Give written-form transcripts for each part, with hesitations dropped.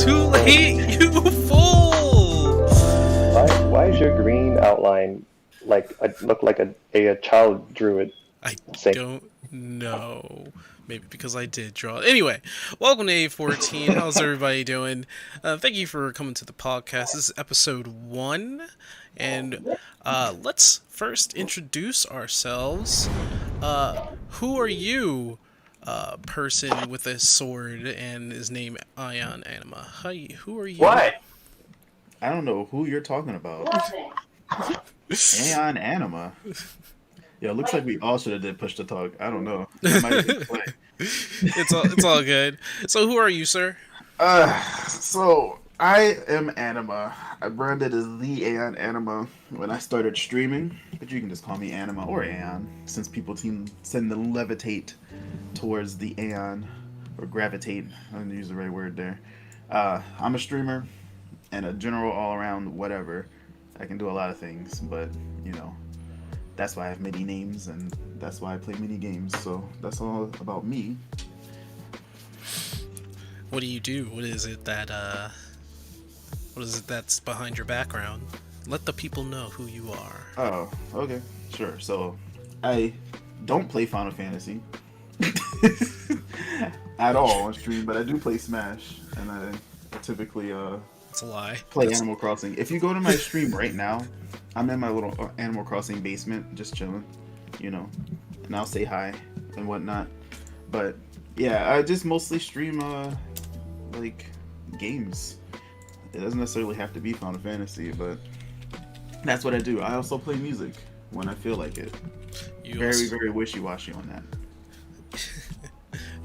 Too late, you fool! Why is your green outline look like a child drew it? I Same. don't know. Maybe because I did draw it. Anyway, welcome to A14. How's everybody doing? Thank you for coming to the podcast. This is episode 1. And let's first introduce ourselves. Who are you, person with a sword and his name Ion Anima? Hi, who are you? What? I don't know who you're talking about. Aeon Anima. Yeah, it looks like we all should have did push to talk. I don't know. That might be play. It's all good. So who are you, sir? So I am Anima. I branded as the Aeon Anima when I started streaming, but you can just call me Anima or Aeon, since people tend to levitate towards the Aeon or gravitate. I didn't use the right word there. I'm a streamer and a general all-around whatever. I can do a lot of things, but that's why I have many names and that's why I play many games. So that's all about me. What do you do? What is it that's behind your background? Let the people know who you are. Oh, okay, sure. So I don't play Final Fantasy at all on stream, but I do play Smash, and I typically It's a lie. play Animal Crossing. If you go to my stream right now, I'm in my little Animal Crossing basement, just chilling, and I'll say hi and whatnot. But yeah, I just mostly stream like games. It doesn't necessarily have to be Final Fantasy, but that's what I do. I also play music when I feel like it. Very wishy-washy on that.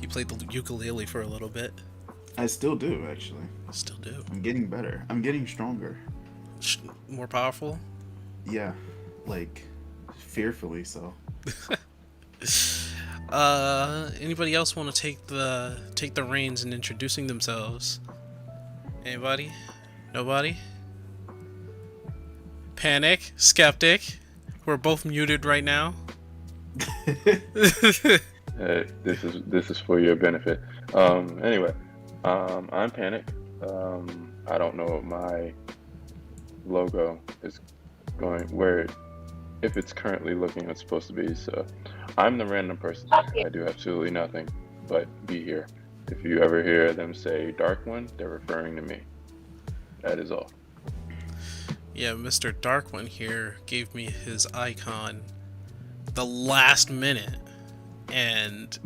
You played the ukulele for a little bit. I still do, actually. Still do. I'm getting better. I'm getting stronger. More powerful? Yeah, like fearfully so. Anybody else want to take the reins in introducing themselves? Anybody? Nobody? Panic? Skeptic? We're both muted right now. This is for your benefit. Anyway, I'm Panic. I don't know what my logo is if it's currently looking it's supposed to be. So I'm the random person. I do absolutely nothing but be here. If you ever hear them say Dark One, they're referring to me. That is all. Yeah, Mr. Dark One here gave me his icon the last minute, and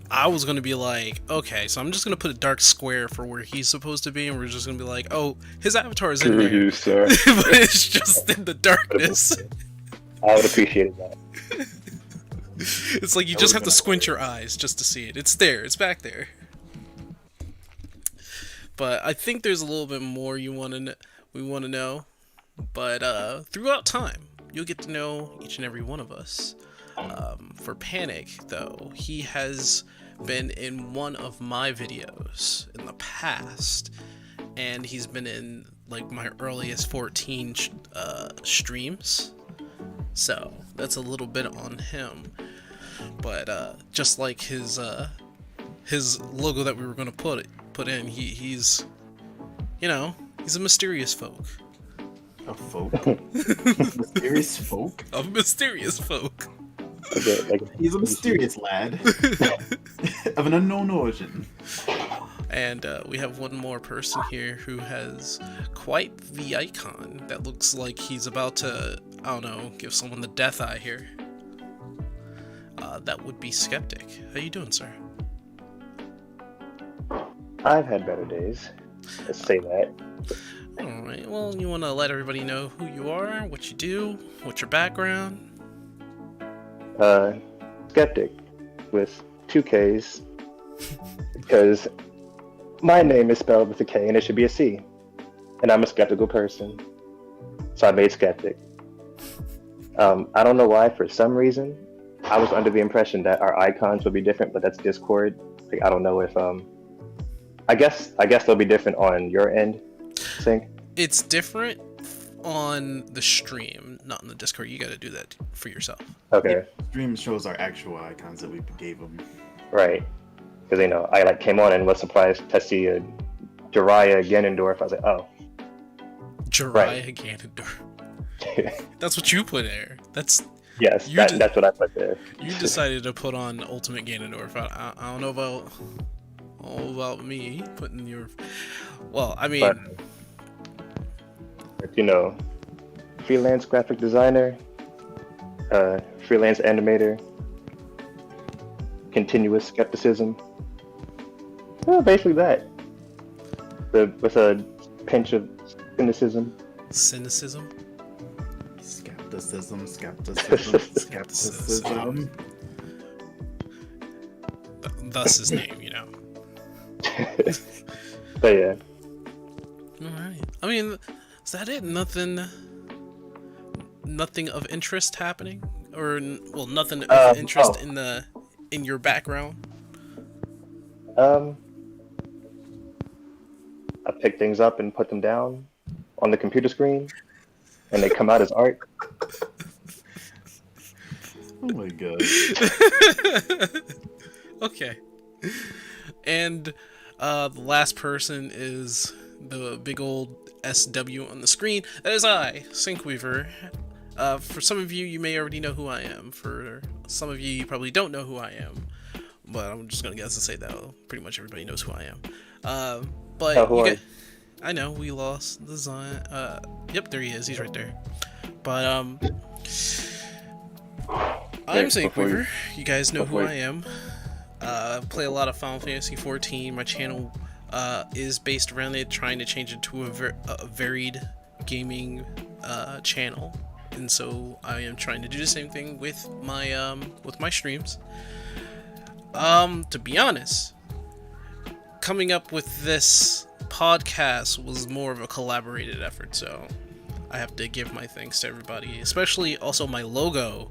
I was gonna be like, okay, so I'm just gonna put a dark square for where he's supposed to be, and we're just gonna be like, oh, his avatar is in there, you, sir. but it's just in the darkness. I would appreciate that. It's like you just have to squint your eyes just to see it. It's there. It's back there. But I think there's a little bit more we want to know. But throughout time, you'll get to know each and every one of us. For Panic, though, he has been in one of my videos in the past, and he's been in like my earliest 14 streams. So that's a little bit on him. But just like his logo that we were gonna put in, he's he's a mysterious folk. A folk? Mysterious folk? A mysterious folk. He's a mysterious lad of an unknown origin. And we have one more person here who has quite the icon that looks like he's about to, I don't know, give someone the death eye here. That would be Skeptic. How you doing, sir? I've had better days. Let's say that. Alright, well, you want to let everybody know who you are, what you do, what's your background? Skeptic with 2 Ks because my name is spelled with a K and it should be a C, and I'm a skeptical person, so I made Skeptic. I don't know why. For some reason, I was under the impression that our icons would be different, but that's Discord. Like, I don't know if I guess they'll be different on your end, Sync. It's different on the stream, not in the Discord. You got to do that for yourself. Okay. Stream shows our actual icons that we gave them. Right. Because I came on and was surprised to see Jiraiya Ganondorf. I was like, oh. Jiraiya Right. Ganondorf. That's what you put there. That's Yes, You that's what I put there. you decided to put on Ultimate Ganondorf. I don't know about me putting your. Well, I mean, But, you know, freelance graphic designer, freelance animator, continuous skepticism. Well, basically that. With a pinch of cynicism. cynicism. Skepticism. Thus his name, you know. But yeah, All right. I mean, is that it? Nothing of interest happening, or well, nothing of interest in your background. I pick things up and put them down on the computer screen, and they come out as art. Oh my god. Okay. And the last person is the big old SW on the screen. That is I, Syncweaver. For some of you, you may already know who I am. For some of you, you probably don't know who I am. But I'm just gonna guess and say that pretty much everybody knows who I am. But Oh, who you are get, I know we lost the Zion. Yep, there he is. He's right there. But I'm Syncweaver. You guys know who I am. Play a lot of Final Fantasy 14. My channel is based around it, trying to change it to a varied gaming channel, and so I am trying to do the same thing with my streams. To be honest, coming up with this podcast was more of a collaborated effort, so I have to give my thanks to everybody, especially also my logo.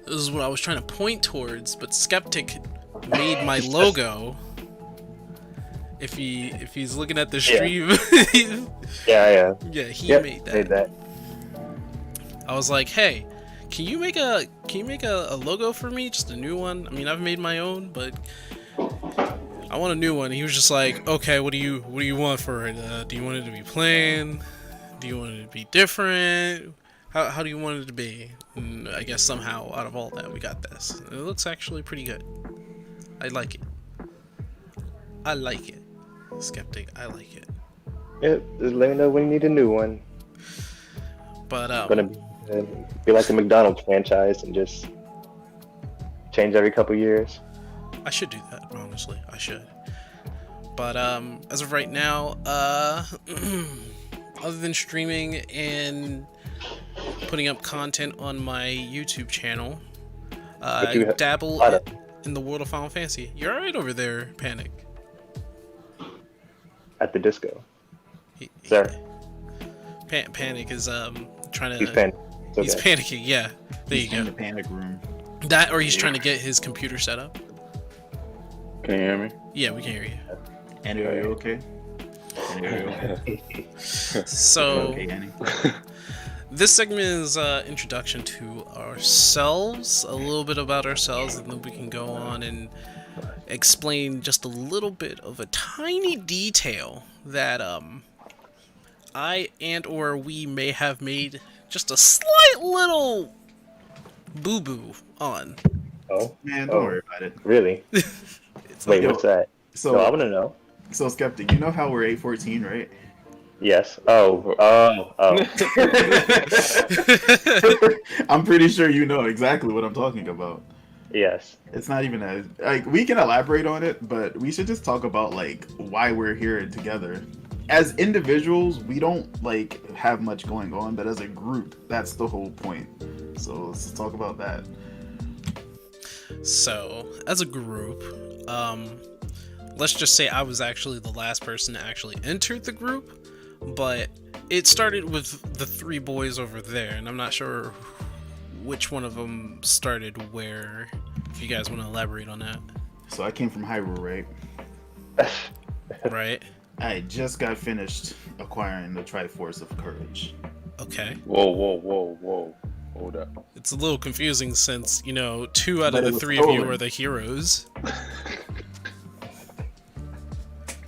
This is what I was trying to point towards, but Skeptic made my logo. If he's looking at the stream, Yeah. he Yep, made made that. I was like, hey, can you make a logo for me? Just a new one. I mean, I've made my own, but I want a new one. He was just like, okay, what do you want for it? Do you want it to be plain? Do you want it to be different? How do you want it to be? And I guess somehow out of all that, we got this. It looks actually pretty good. I like it. Skeptic, I like it. Yep, just let me know when you need a new one. But It's gonna be like the McDonald's franchise and just change every couple years. I should do that, honestly. I should. But as of right now, other than streaming and putting up content on my YouTube channel, I dabble in the world of Final Fantasy. You're alright over there, Panic. At the disco. He- Sir. Panic is trying to. He's panicking. It's He's okay. panicking. Yeah, there you In the go. panic room. That, or he's trying to get his computer set up. Can you hear me? Yeah, we can hear you. Annie, are you okay? Annie, are you okay? So. Okay, Annie. This segment is introduction to ourselves, a little bit about ourselves, and then we can go on and explain just a little bit of a tiny detail that I and or we may have made just a slight little boo-boo on. Oh, Man, don't worry about it. really? It's Wait, Yo, what's that? So, No, I want to know. so Skeptic, you know how we're 814, right? Yes. I'm pretty sure you know exactly what I'm talking about. Yes. It's not even a like we can elaborate on it, but we should just talk about like why we're here together. As individuals, we don't like have much going on, but as a group, that's the whole point. So let's talk about that. So, as a group, let's just say I was actually the last person to actually enter the group, but it started with the three boys over there, and I'm not sure which one of them started where, if you guys want to elaborate on that. So I came from Hyrule, right? Right? I just got finished acquiring the Triforce of Courage. Okay. Whoa. Hold up. It's a little confusing since, you know, two out But of it the was three of you stolen. are the heroes.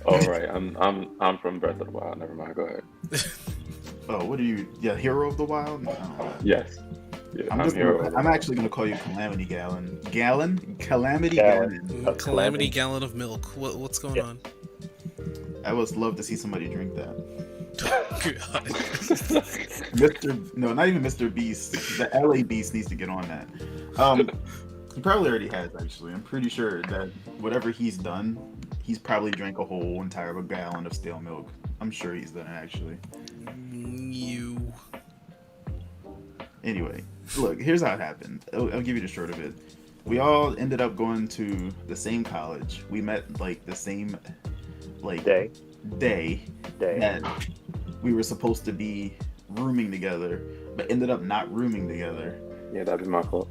All right, I'm from Breath of the Wild. Never mind. Go ahead. Oh, what are you? Yeah, Hero of the Wild. I don't know. Yes. Yeah, I'm actually gonna call you Calamity Gallon. Calamity Gallon. Gallon. Calamity gallon of milk. What's going on? I would love to see somebody drink that. God. No, not even Mr. Beast. The LA Beast needs to get on that. He probably already has, actually. I'm pretty sure that whatever he's done, he's probably drank a whole entire gallon of stale milk. I'm sure he's done it, actually. You. Anyway, look, here's how it happened. I'll give you the short of it. We all ended up going to the same college. We met like the same day that we were supposed to be rooming together, but ended up not rooming together. Yeah, that'd be my fault.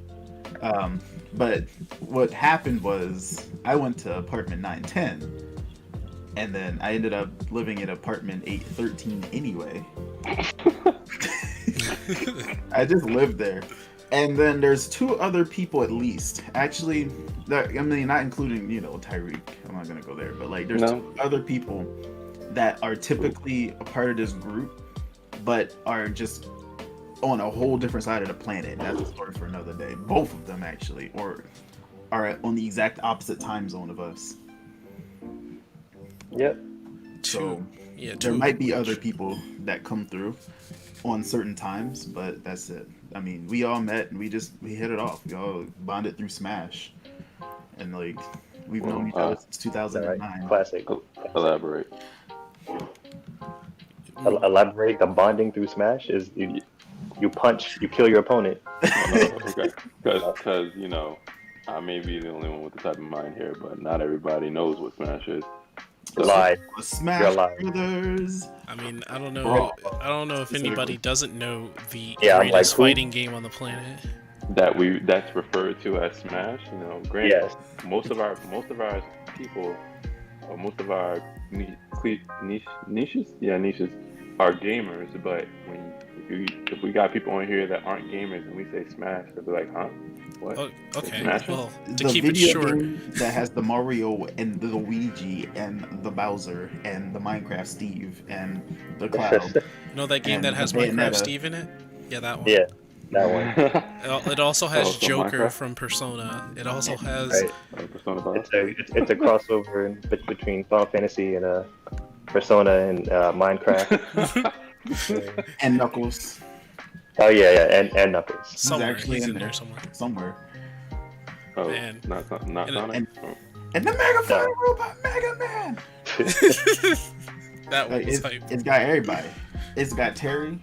But what happened was I went to apartment 910, and then I ended up living in apartment 813 anyway. I just lived there. And then there's two other people at least. Actually, I mean, not including, Tyreek. I'm not going to go there. But, like, there's two other people that are typically a part of this group, but are just on a whole different side of the planet. That's a story for another day. Both of them, actually, or are on the exact opposite time zone of us. Yep. So, there might be other people that come through on certain times, but that's it. I mean, we all met and we hit it off. We all bonded through Smash, and like we've known each other since 2009. Right. Classic. Elaborate. Elaborate. The bonding through Smash is you punch, you kill your opponent. Okay. Because I may be the only one with the type of mind here, but not everybody knows what Smash is. Lie. Smash Brothers. I mean, I don't know. I don't know if anybody doesn't know the I'm greatest like, fighting game on the planet. That's referred to as Smash. Granted, Yes. most of our people, or most of our niches are gamers. But if we got people on here that aren't gamers and we say Smash, they'll be like, huh? What? Oh, okay. Smash? Well, to The keep it video short, game that has the Mario and the Luigi and the Bowser and the Minecraft Steve and the Cloud. know that game and that has the Minecraft Bayonetta. Steve in it? Yeah, that one. Yeah, that one. It also has so Joker Minecraft? from Persona. It also has. Right. Persona 5? It's a crossover between Final Fantasy and Persona and Minecraft. And Knuckles. Oh yeah, and Knuckles. Somewhere. actually He's in in there there. somewhere. Somewhere. Oh, Man. not Sonic. and- Oh. And the Mega Fire Robot Mega Man! That Like, one's hype. it's got everybody. It's got Terry.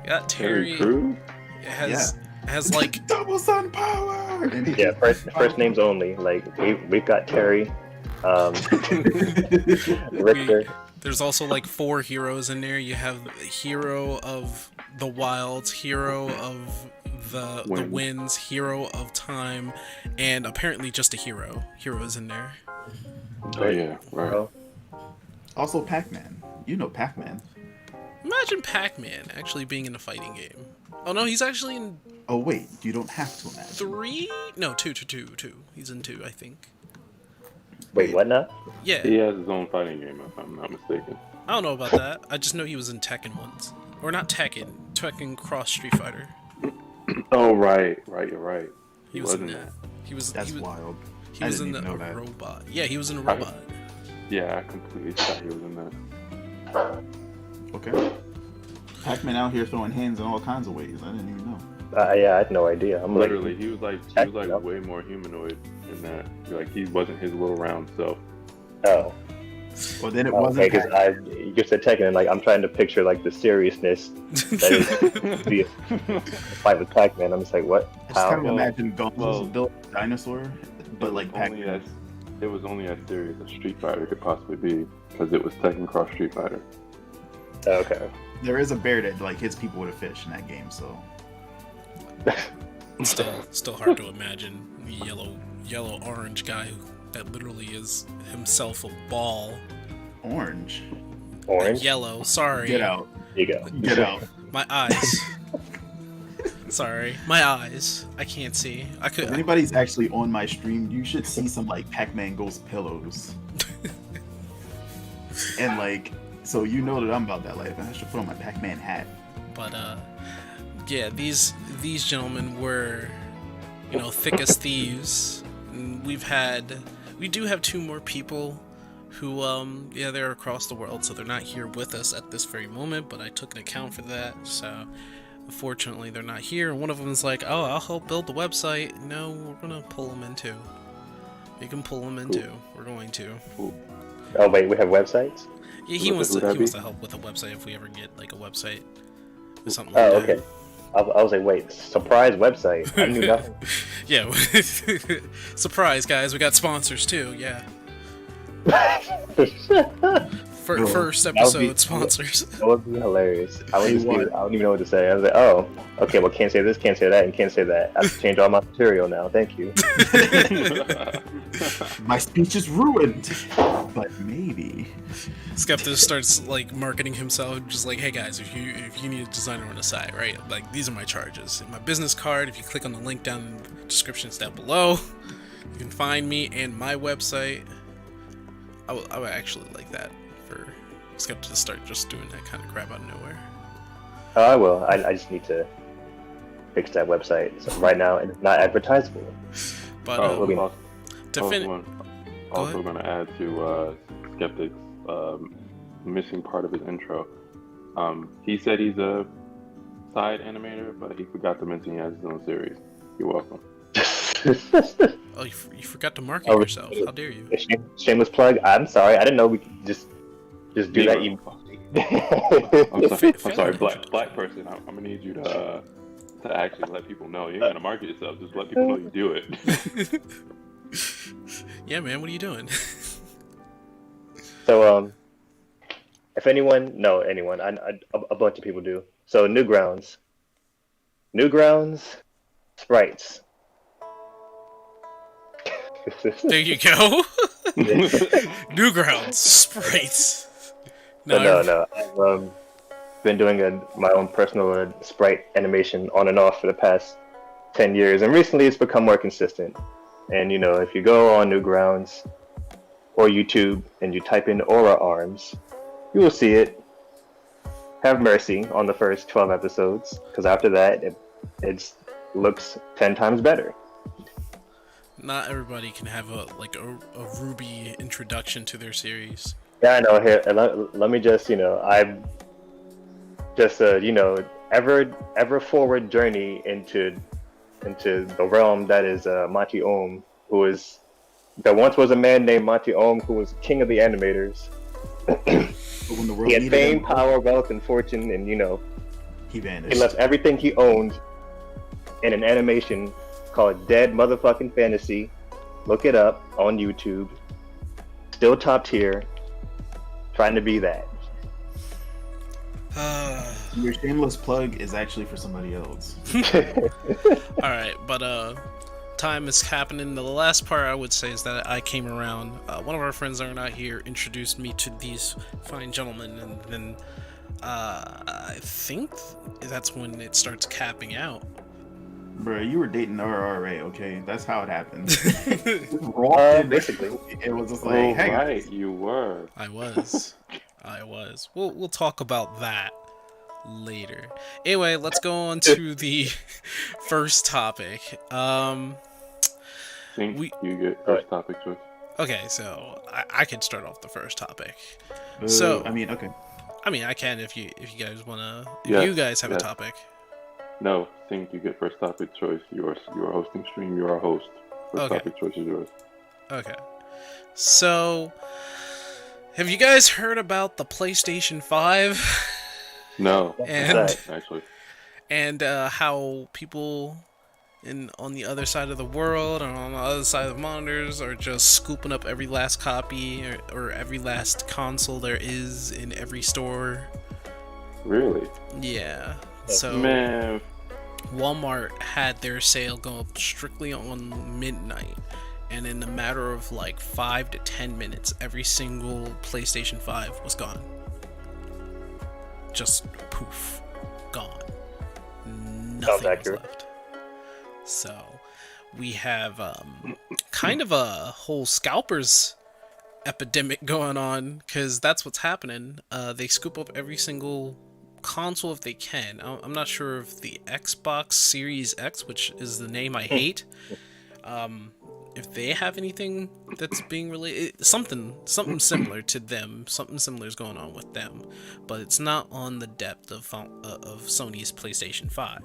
Got Terry Terry. Crews? It has like Double Sun Power! And Yeah, first names only. Like we've got Terry, Richter. there's also like 4 heroes in there. You have Hero of the Wilds, Hero of the Winds, Hero of Time, and apparently just a hero. Heroes in there. Oh yeah, right. Oh, Also Pac-Man. You know Pac-Man. Imagine Pac-Man actually being in a fighting game. Oh no, he's actually in Oh wait, you don't have to imagine. 3? No, 2. He's in 2, I think. wait, what now? Yeah, He has his own fighting game, if I'm not mistaken. I don't know about that. I just know he was in Tekken once. Or not Tekken Cross Street Fighter. Oh right, you're right. He was in wasn't that. He was That's he was, wild. he I was didn't in even the know that. robot. Yeah, he was in a robot. Yeah, I completely thought he was in that. Okay. Pac-Man out here throwing hands in all kinds of ways. I didn't even know. Yeah, I had no idea. I'm Literally, like, he was like Techno. way more humanoid in that. Like he wasn't his little round self. oh, Well, then it okay, wasn't. because you said Tekken, and like I'm trying to picture like the seriousness that is the fight with Pac-Man. I'm just like, what? I just kind How? of imagine Gumball built a dinosaur, but like only Pac-Man. it was only as serious as Street Fighter could possibly be because it was Tekken Cross Street Fighter. Okay. There is a bear that like hits people with a fish in that game, so Still hard to imagine the yellow orange guy that literally is himself a ball. orange. Orange. Yellow, sorry. Get out. There you go. Get out. My eyes. Sorry, my eyes. I can't see. I If could. anybody's actually on my stream, you should see some like Pac-Man Ghost pillows. And like, so you know that I'm about that life, and I should put on my Pac-Man hat. But yeah, these gentlemen were, you know, thick as thieves. And we do have 2 more people who, yeah, they're across the world, so they're not here with us at this very moment, but I took an account for that, so unfortunately they're not here. And one of them is like, oh, I'll help build the website. No, we're gonna pull them in too. You can pull them in too. We're going to. Oh wait, we have websites. Yeah, he wants to help with a website if we ever get like a website or something like Oh, that. okay. I was like, wait, surprise website. I knew nothing. Yeah. Surprise, guys. We got sponsors too. Yeah. First episode sponsors. That would be hilarious. I don't even know what to say. I was like, oh, okay, well, can't say this, can't say that, and can't say that. I have to change all my material now. Thank you. My speech is ruined. But maybe. Skepta starts like marketing himself, just like, hey guys, if you need a designer on the side, right? Like, these are my charges. My business card, if you click on the link down in the descriptions down below, you can find me and my website. I would actually like that for Skepta to start just doing that kind of crap out of nowhere. Oh, I will. I just need to fix that website. So right now, it's not advertisable. But also going to add to Skeptic's missing part of his intro. He said he's a side animator, but he forgot to mention he has his own series. You're welcome. Oh, you forgot to market yourself. How dare you? Shameless plug. I'm sorry. I didn't know we could just do that. I'm sorry, black person. I'm gonna need you to actually let people know. You ain't gotta market yourself. Just let people know you do it. Yeah, man. What are you doing? So, if anyone, a bunch of people do. So, Newgrounds, sprites. There you go. Newgrounds, sprites. No. I've been doing my own personal sprite animation on and off for the past 10 years, and recently it's become more consistent. And you know, if you go on Newgrounds or YouTube and you type in Aura Arms, you will see it. Have mercy on the first 12 episodes, because after that, it looks 10 times better. Not everybody can have a Ruby introduction to their series. Yeah, I know. Here, let me just, I've just, ever forward journey into the realm that is Monty Oum, there once was a man named Monty Oum who was king of the animators. He had fame, power, wealth, and fortune, and he vanished. He left everything he owned in an animation called Dead Motherfucking Fantasy. Look it up on YouTube. Still top tier. Trying to be that. Your shameless plug is actually for somebody else. Alright, but time is happening. The last part I would say is that I came around. One of our friends that are not here introduced me to these fine gentlemen, and then I think that's when it starts capping out. Bro, you were dating RRA, okay? That's how it happened. Basically. It was just like, hey, right, you were. I was. We'll talk about that later. Anyway, let's go on to the first topic. You get first topic choice. Okay, so I can start off the first topic. I can if you guys wanna. If you guys have a topic. No, Sync, you get first topic choice. You are hosting stream. You are a host. First topic choice is yours. Okay. So, have you guys heard about the PlayStation 5? No. Actually. And how people on the other side of the world and on the other side of the monitors are just scooping up every last copy or every last console there is in every store. Really? Yeah. So, man, Walmart had their sale go up strictly on midnight, and in a matter of like 5 to 10 minutes, every single PlayStation 5 was gone. Just poof, gone. Nothing was left. So we have kind of a whole scalpers epidemic going on, because that's what's happening. They scoop up every single console if they can. I'm not sure if the Xbox Series X, which is the name I hate, if they have anything that's being related, something similar to them, something similar is going on with them, but it's not on the depth of Sony's PlayStation 5,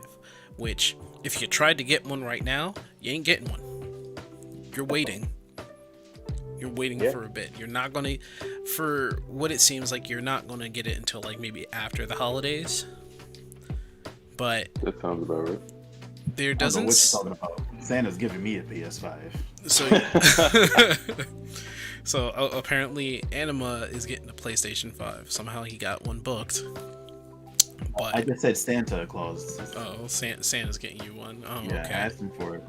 which if you tried to get one right now, you ain't getting one. You're waiting for a bit. You're not gonna, for what it seems like, you're not gonna get it until like maybe after the holidays. But That sounds about right. there I don't know doesn't. what you're talking about. Santa's giving me a PS5. So apparently Anima is getting a PlayStation 5. Somehow he got one booked. But I just said Santa Claus. oh, Santa's getting you one. Oh, Yeah, I okay. asked him for it.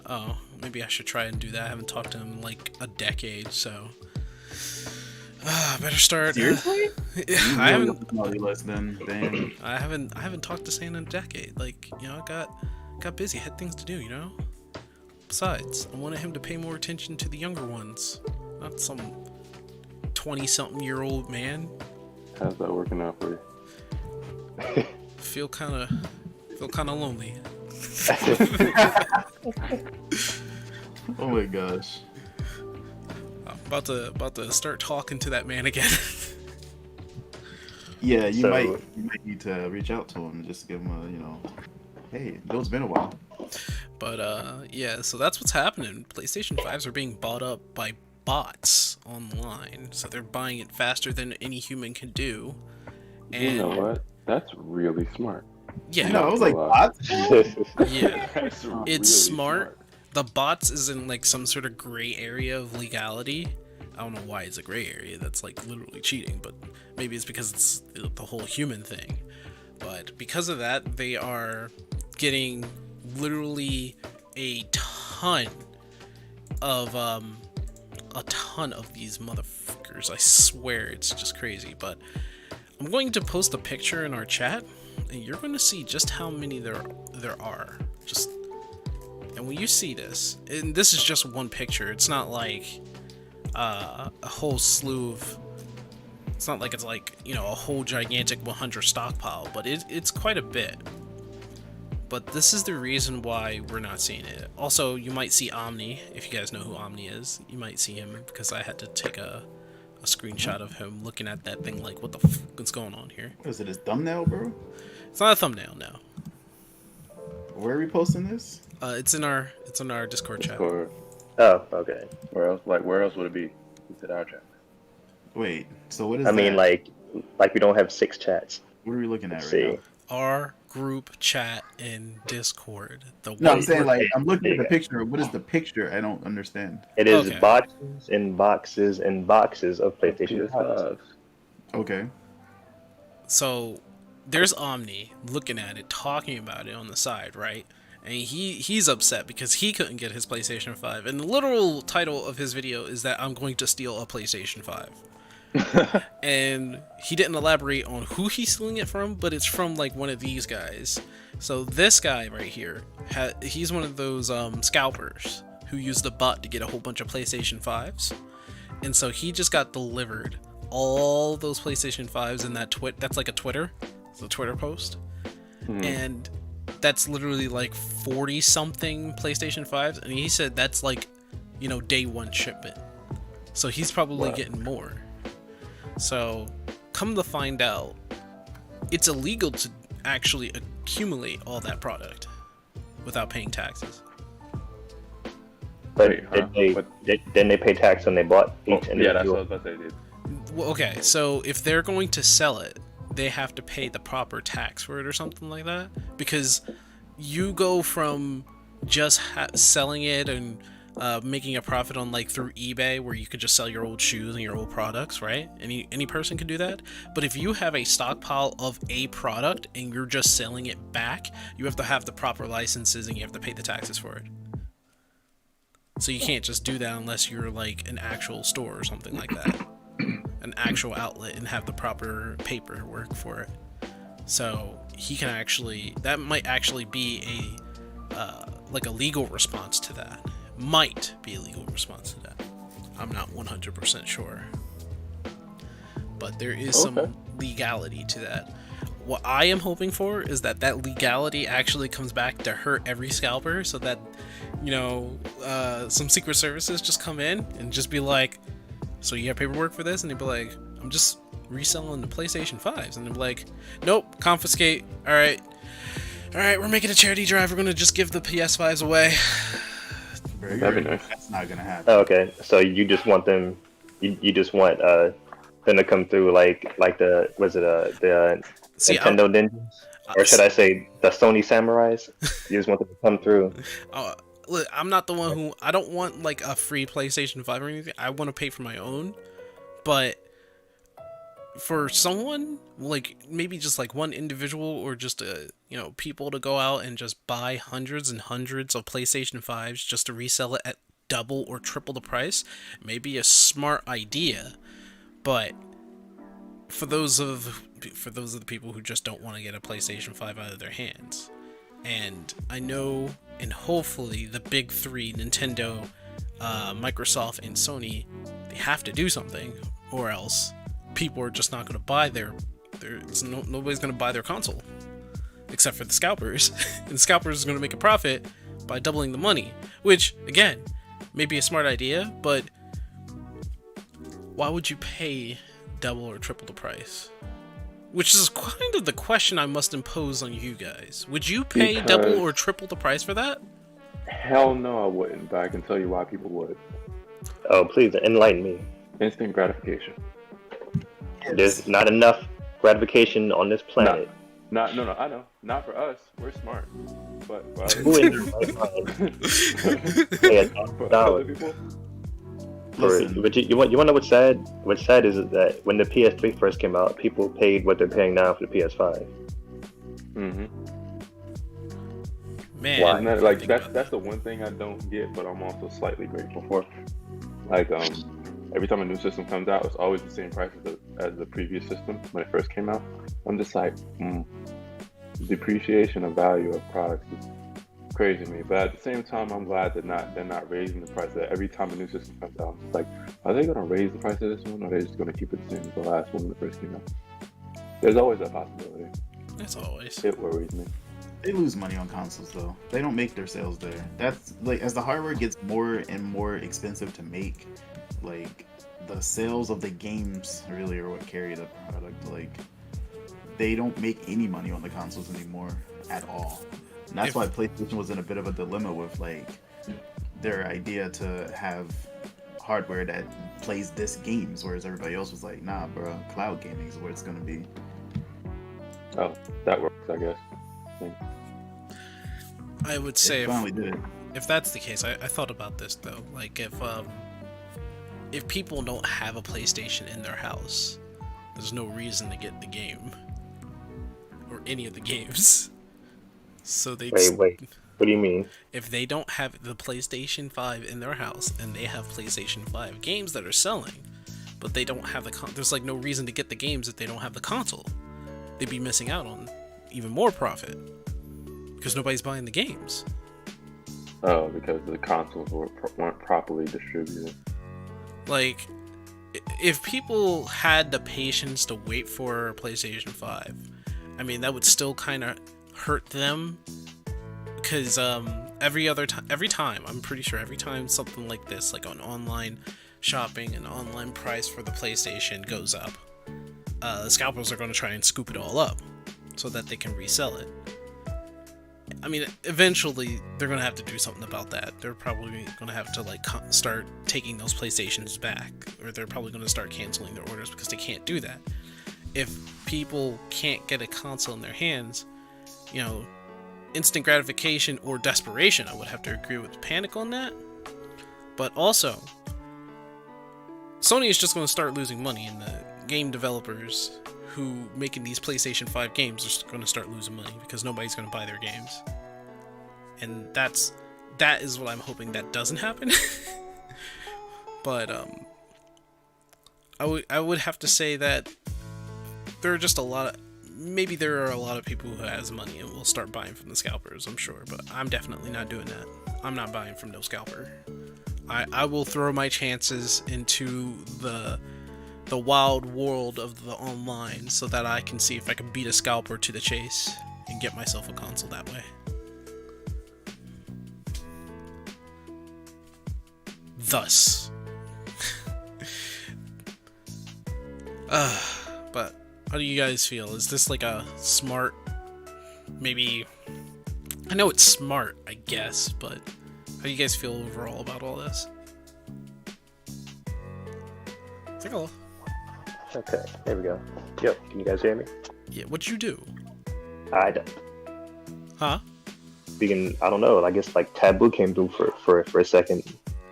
Oh, maybe I should try and do that. I haven't talked to him in like a decade, so better start. Seriously? I haven't. Naughty list then. Damn. I haven't talked to Santa in a decade. Like, you know, I got busy, had things to do, you know? Besides, I wanted him to pay more attention to the younger ones, not some 20-something-year-old man. How's that working out for you? Feel kind of lonely. Oh my gosh. I'm about to start talking to that man again. Yeah, you So- might need to reach out to him just to give him a, hey, it's been a while. But yeah, so that's what's happening. PlayStation 5s are being bought up by bots online, so they're buying it faster than any human can do. And You know what? That's really smart. yeah, No, I was like, what? yeah, That's really it's smart. The bots is in like some sort of gray area of legality. I don't know why it's a gray area. That's like literally cheating, but maybe it's because it's the whole human thing. But because of that, they are getting literally a ton of these motherfuckers. I swear, it's just crazy. But I'm going to post a picture in our chat, and you're going to see just how many there are. And when you see this, and this is just one picture, it's not like a whole slew of. It's not like it's like, you know, a whole gigantic 100 stockpile, but it's quite a bit. But this is the reason why we're not seeing it. Also, you might see Omni, if you guys know who Omni is. You might see him because I had to take a screenshot of him looking at that thing like, what the fuck is going on here? What is it, his thumbnail, bro? It's not a thumbnail, no. Where are we posting this? It's in our Discord chat. Or Oh, okay. where else? Like where else would it be? It's at our chat. Wait, so what is I mean, that? like we don't have 6 chats. What are we looking at Let's right see. now? Our group chat in Discord. The No, I'm one saying where- like I'm looking at the Yeah. picture. What is the picture? I don't understand. It is Okay. boxes and boxes and boxes of PlayStation 5. PS5s. Okay. So there's Omni looking at it, talking about it on the side, right? And he's upset because he couldn't get his PlayStation 5. And the literal title of his video is that I'm going to steal a PlayStation 5. And he didn't elaborate on who he's stealing it from, but it's from like one of these guys. So this guy right here, he's one of those scalpers who used the bot to get a whole bunch of PlayStation 5s. And so he just got delivered all those PlayStation 5s in that that's like a Twitter. It's a Twitter post. And that's literally like 40 something PlayStation 5s, and he said that's like, you know, day one shipment. So he's probably Wow. getting more. So come to find out, it's illegal to actually accumulate all that product without paying taxes. But Wait, huh? What? didn't they pay tax when they bought each Yeah, that's individual? what I was about to say, dude. Well, okay, so if they're going to sell it, they have to pay the proper tax for it or something like that, because you go from just selling it and making a profit on like through eBay, where you could just sell your old shoes and your old products, right? Any person can do that. But if you have a stockpile of a product and you're just selling it back, you have to have the proper licenses and you have to pay the taxes for it. So you can't just do that unless you're like an actual store or something like that, an actual outlet, and have the proper paperwork for it. So he can actually, that might actually be a like a legal response to that. Might be a legal response to that. I'm not 100% sure. But there is Okay. some legality to that. What I am hoping for is that legality actually comes back to hurt every scalper, so that, some secret services just come in and just be like, so you have paperwork for this? And they'd be like, I'm just reselling the PlayStation 5s. And they'd be like, nope, confiscate. Alright, we're making a charity drive. We're going to just give the PS5s away. Bro, That'd be nice. That's not gonna happen. Oh, okay, so you just want them, you just want them to come through like the See, Nintendo ninjas, or should I say the Sony samurais? You just want them to come through. Look, I'm not the one who... I don't want, like, a free PlayStation 5 or anything. I want to pay for my own. But for someone, like, maybe just, like, one individual or just, people to go out and just buy hundreds and hundreds of PlayStation 5s just to resell it at double or triple the price, may be a smart idea. But for those of the people who just don't want to get a PlayStation 5 out of their hands... And I know, and hopefully, the big three, Nintendo, Microsoft, and Sony, they have to do something, or else people are just not going to buy nobody's going to buy their console, except for the scalpers. And the scalpers are going to make a profit by doubling the money, which, again, may be a smart idea, but why would you pay double or triple the price? Which is kind of the question I must impose on you guys. Would you pay double or triple the price for that? Hell no, I wouldn't. But I can tell you why people would. Oh, please enlighten me. Instant gratification. There's not enough gratification on this planet. No, I know. Not for us. We're smart. But for Who in their right mind pay for $1,000? other people, But you want to know what's sad? What's sad is that when the PS3 first came out, people paid what they're paying now for the PS5. mm-hmm. Man, Why? And that, that's the one thing I don't get, but I'm also slightly grateful for. Like, every time a new system comes out, it's always the same price as the previous system when it first came out. I'm just like, depreciation of value of products is crazy to me. But at the same time, I'm glad they're not raising the price. That every time a new system comes out, it's like, are they gonna raise the price of this one, or are they just gonna keep it the same as the last one when it first came out? There's always that possibility. As always. It worries me. They lose money on consoles though. They don't make their sales there. That's like, as the hardware gets more and more expensive to make, like the sales of the games really are what carry the product. Like they don't make any money on the consoles anymore at all. And that's why PlayStation was in a bit of a dilemma with like their idea to have hardware that plays disc games, whereas everybody else was like, nah, bro, cloud gaming is where it's gonna be. Oh, that works, I guess. I would say It finally did. if that's the case, I thought about this though. Like if people don't have a PlayStation in their house, there's no reason to get the game or any of the games. So they Wait. What do you mean? if they don't have the PlayStation 5 in their house and they have PlayStation 5 games that are selling, but they don't have there's like no reason to get the games if they don't have the console. They'd be missing out on even more profit because nobody's buying the games. Oh, because the consoles weren't properly distributed. Like, if people had the patience to wait for PlayStation 5, I mean, that would still kind of hurt them. Because every time, I'm pretty sure every time something like this, like on online shopping and online price for the PlayStation goes up, the scalpers are going to try and scoop it all up so that they can resell it. I mean, eventually they're going to have to do something about that. They're probably going to have to like start taking those PlayStations back, or they're probably going to start canceling their orders because they can't do that. If people can't get a console in their hands, instant gratification or desperation, I would have to agree with Panic on that. But also, Sony is just going to start losing money, and the game developers who making these PlayStation 5 games are going to start losing money because nobody's going to buy their games. And that is what I'm hoping that doesn't happen. But I would have to say that there are just maybe there are a lot of people who has money and will start buying from the scalpers, I'm sure, but I'm definitely not doing that. I'm not buying from no scalper. I will throw my chances into the wild world of the online so that I can see if I can beat a scalper to the chase and get myself a console that way. Thus. But how do you guys feel? Is this like a smart, maybe, I know it's smart, I guess, but how do you guys feel overall about all this? Take a look. Okay, there we go. Yep, can you guys hear me? Yeah, what'd you do? I don't. Huh? Speaking, I don't know. I guess like Taboo came through for a second,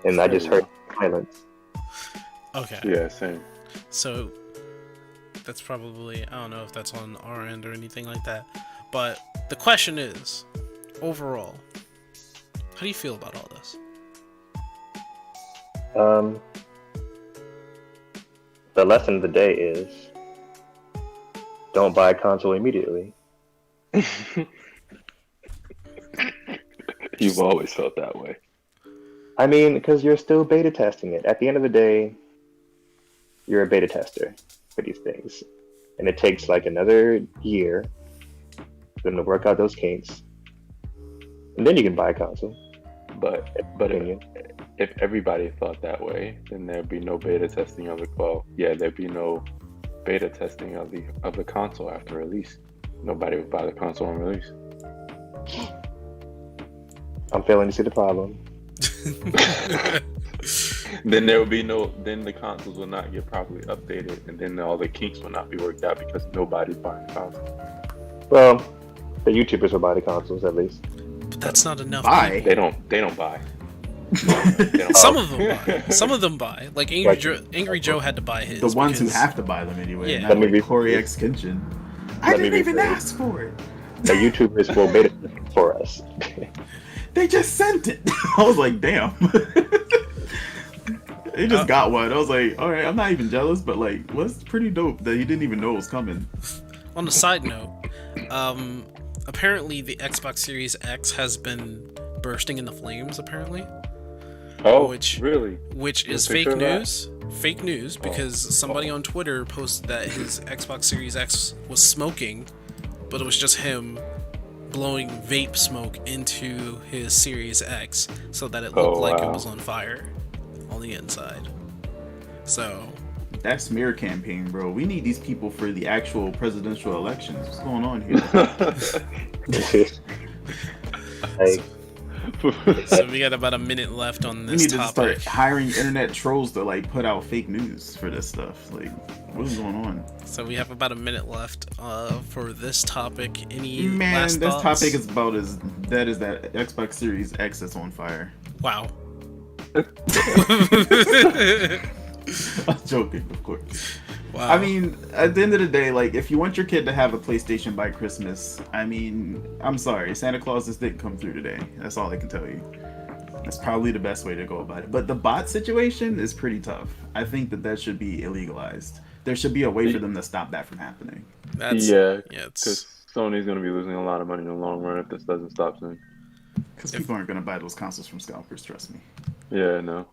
and I just heard silence. Okay. Yeah, same. So that's probably, I don't know if that's on our end or anything like that. But the question is, overall, how do you feel about all this? The lesson of the day is don't buy a console immediately. You've always felt that way. I mean, because you're still beta testing it. At the end of the day, you're a beta tester for these things. And it takes like another year for them to work out those kinks. And then you can buy a console. But if everybody thought that way, then there'd be no beta testing of the there'd be no beta testing of the console after release. Nobody would buy the console on release. I'm failing to see the problem. Then there would be then the consoles will not get properly updated, and then all the kinks will not be worked out because nobody's buying the console. Well, the YouTubers will buy the consoles at least. But that's not enough. Buy? They don't buy. Some of them buy. Some of them buy. Like Angry Joe had to buy his. The ones who because- have to buy them anyway. Yeah. Not Let me like rephrase. Corey X Kenshin. I Let me didn't even rephrase. ask for it. The YouTubers will beta test for us. They just sent it. I was like, damn. They just got one. I was like, all right, I'm not even jealous, but like, what's pretty dope that he didn't even know it was coming. On a side note, apparently the Xbox Series X has been bursting into flames. Apparently, Oh, Which- really? which There's is a picture fake of that? news. Fake news because somebody on Twitter posted that his Xbox Series X was smoking, but it was just him blowing vape smoke into his Series X so that it looked Oh, like it wow. was on fire on the inside. So, That smear campaign, bro. We need these people for the actual presidential elections. What's going on here? Like, so we got about a minute left on We this need to topic. start hiring internet trolls to like put out fake news for this stuff. Like, what is going on? So we have about a minute left for this topic. Any Man, last this thoughts? topic is about as dead as that Xbox Series X that's on fire. Wow. I'm joking, of course. Wow. I mean, at the end of the day, like, if you want your kid to have a PlayStation by Christmas, I mean, I'm sorry, Santa Claus just didn't come through today. That's all I can tell you. That's probably the best way to go about it. But the bot situation is pretty tough. I think that should be illegalized. There should be a way for them to stop that from happening. that's yeah, it's because Sony's going to be losing a lot of money in the long run if this doesn't stop soon. Because people aren't going to buy those consoles from scalpers, trust me. Yeah, no.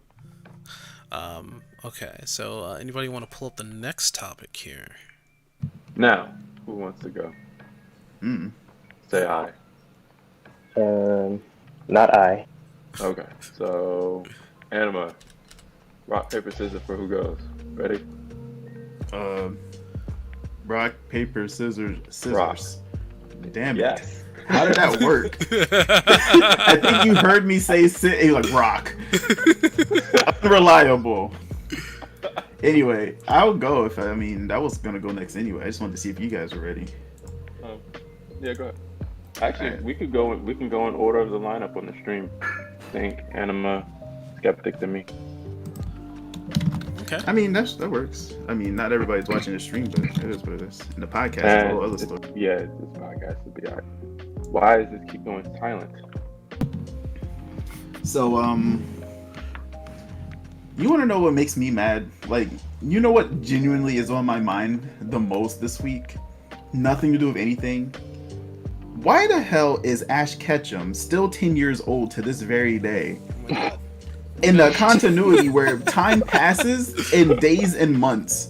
okay. So anybody want to pull up the next topic here? Now, who wants to go? Mm. Say hi. not I. Okay, so Anima, rock paper scissors for who goes. Ready? Rock, paper, scissors. Rock. Damn it. Yes. How did that work? I think you heard me say like rock. Unreliable. Anyway, I'll go if I mean that was gonna go next anyway. I just wanted to see if you guys were ready. Yeah, go ahead. Actually, Alright. we can go in order of the lineup on the stream. Think Anima, Skeptic to me. Okay. I mean that works. I mean not everybody's watching the stream, but it is what it is. And the podcast is all other stuff. Yeah, this podcast will be alright. Why does this keep going silent? So you want to know what makes me mad? Like, you know what genuinely is on my mind the most this week? Nothing to do with anything. Why the hell is Ash Ketchum still 10 years old to this very day? Oh my God. in the continuity where time passes in days and months.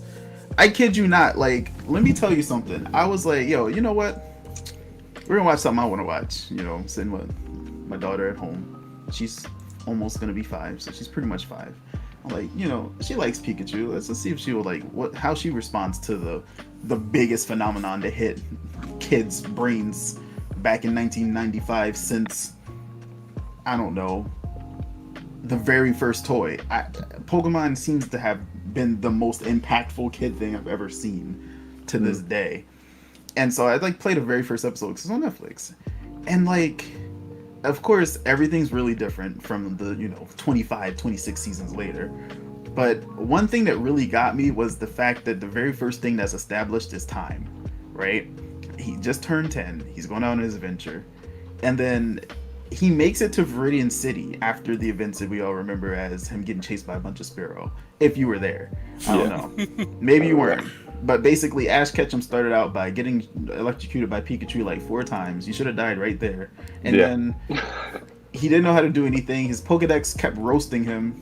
I kid you not. Like, let me tell you something. I was like, yo, you know what? We're gonna watch something I want to watch. You know, I'm sitting with my daughter at home. She's almost gonna be 5, so she's pretty much 5. I'm like, you know, she likes Pikachu. Let's see if she will like how she responds to the biggest phenomenon to hit kids' brains back in 1995 since, I don't know, the very first toy. Pokemon seems to have been the most impactful kid thing I've ever seen to this day. And so I like played the very first episode because it's on Netflix. And like, of course, everything's really different from the, 25, 26 seasons later. But one thing that really got me was the fact that the very first thing that's established is time, right? He just turned 10. He's going out on his adventure. And then he makes it to Viridian City after the events that we all remember as him getting chased by a bunch of Spearow. If you were there. I don't know. Maybe you weren't. But basically, Ash Ketchum started out by getting electrocuted by Pikachu like 4 times. He should have died right there. And then he didn't know how to do anything. His Pokedex kept roasting him.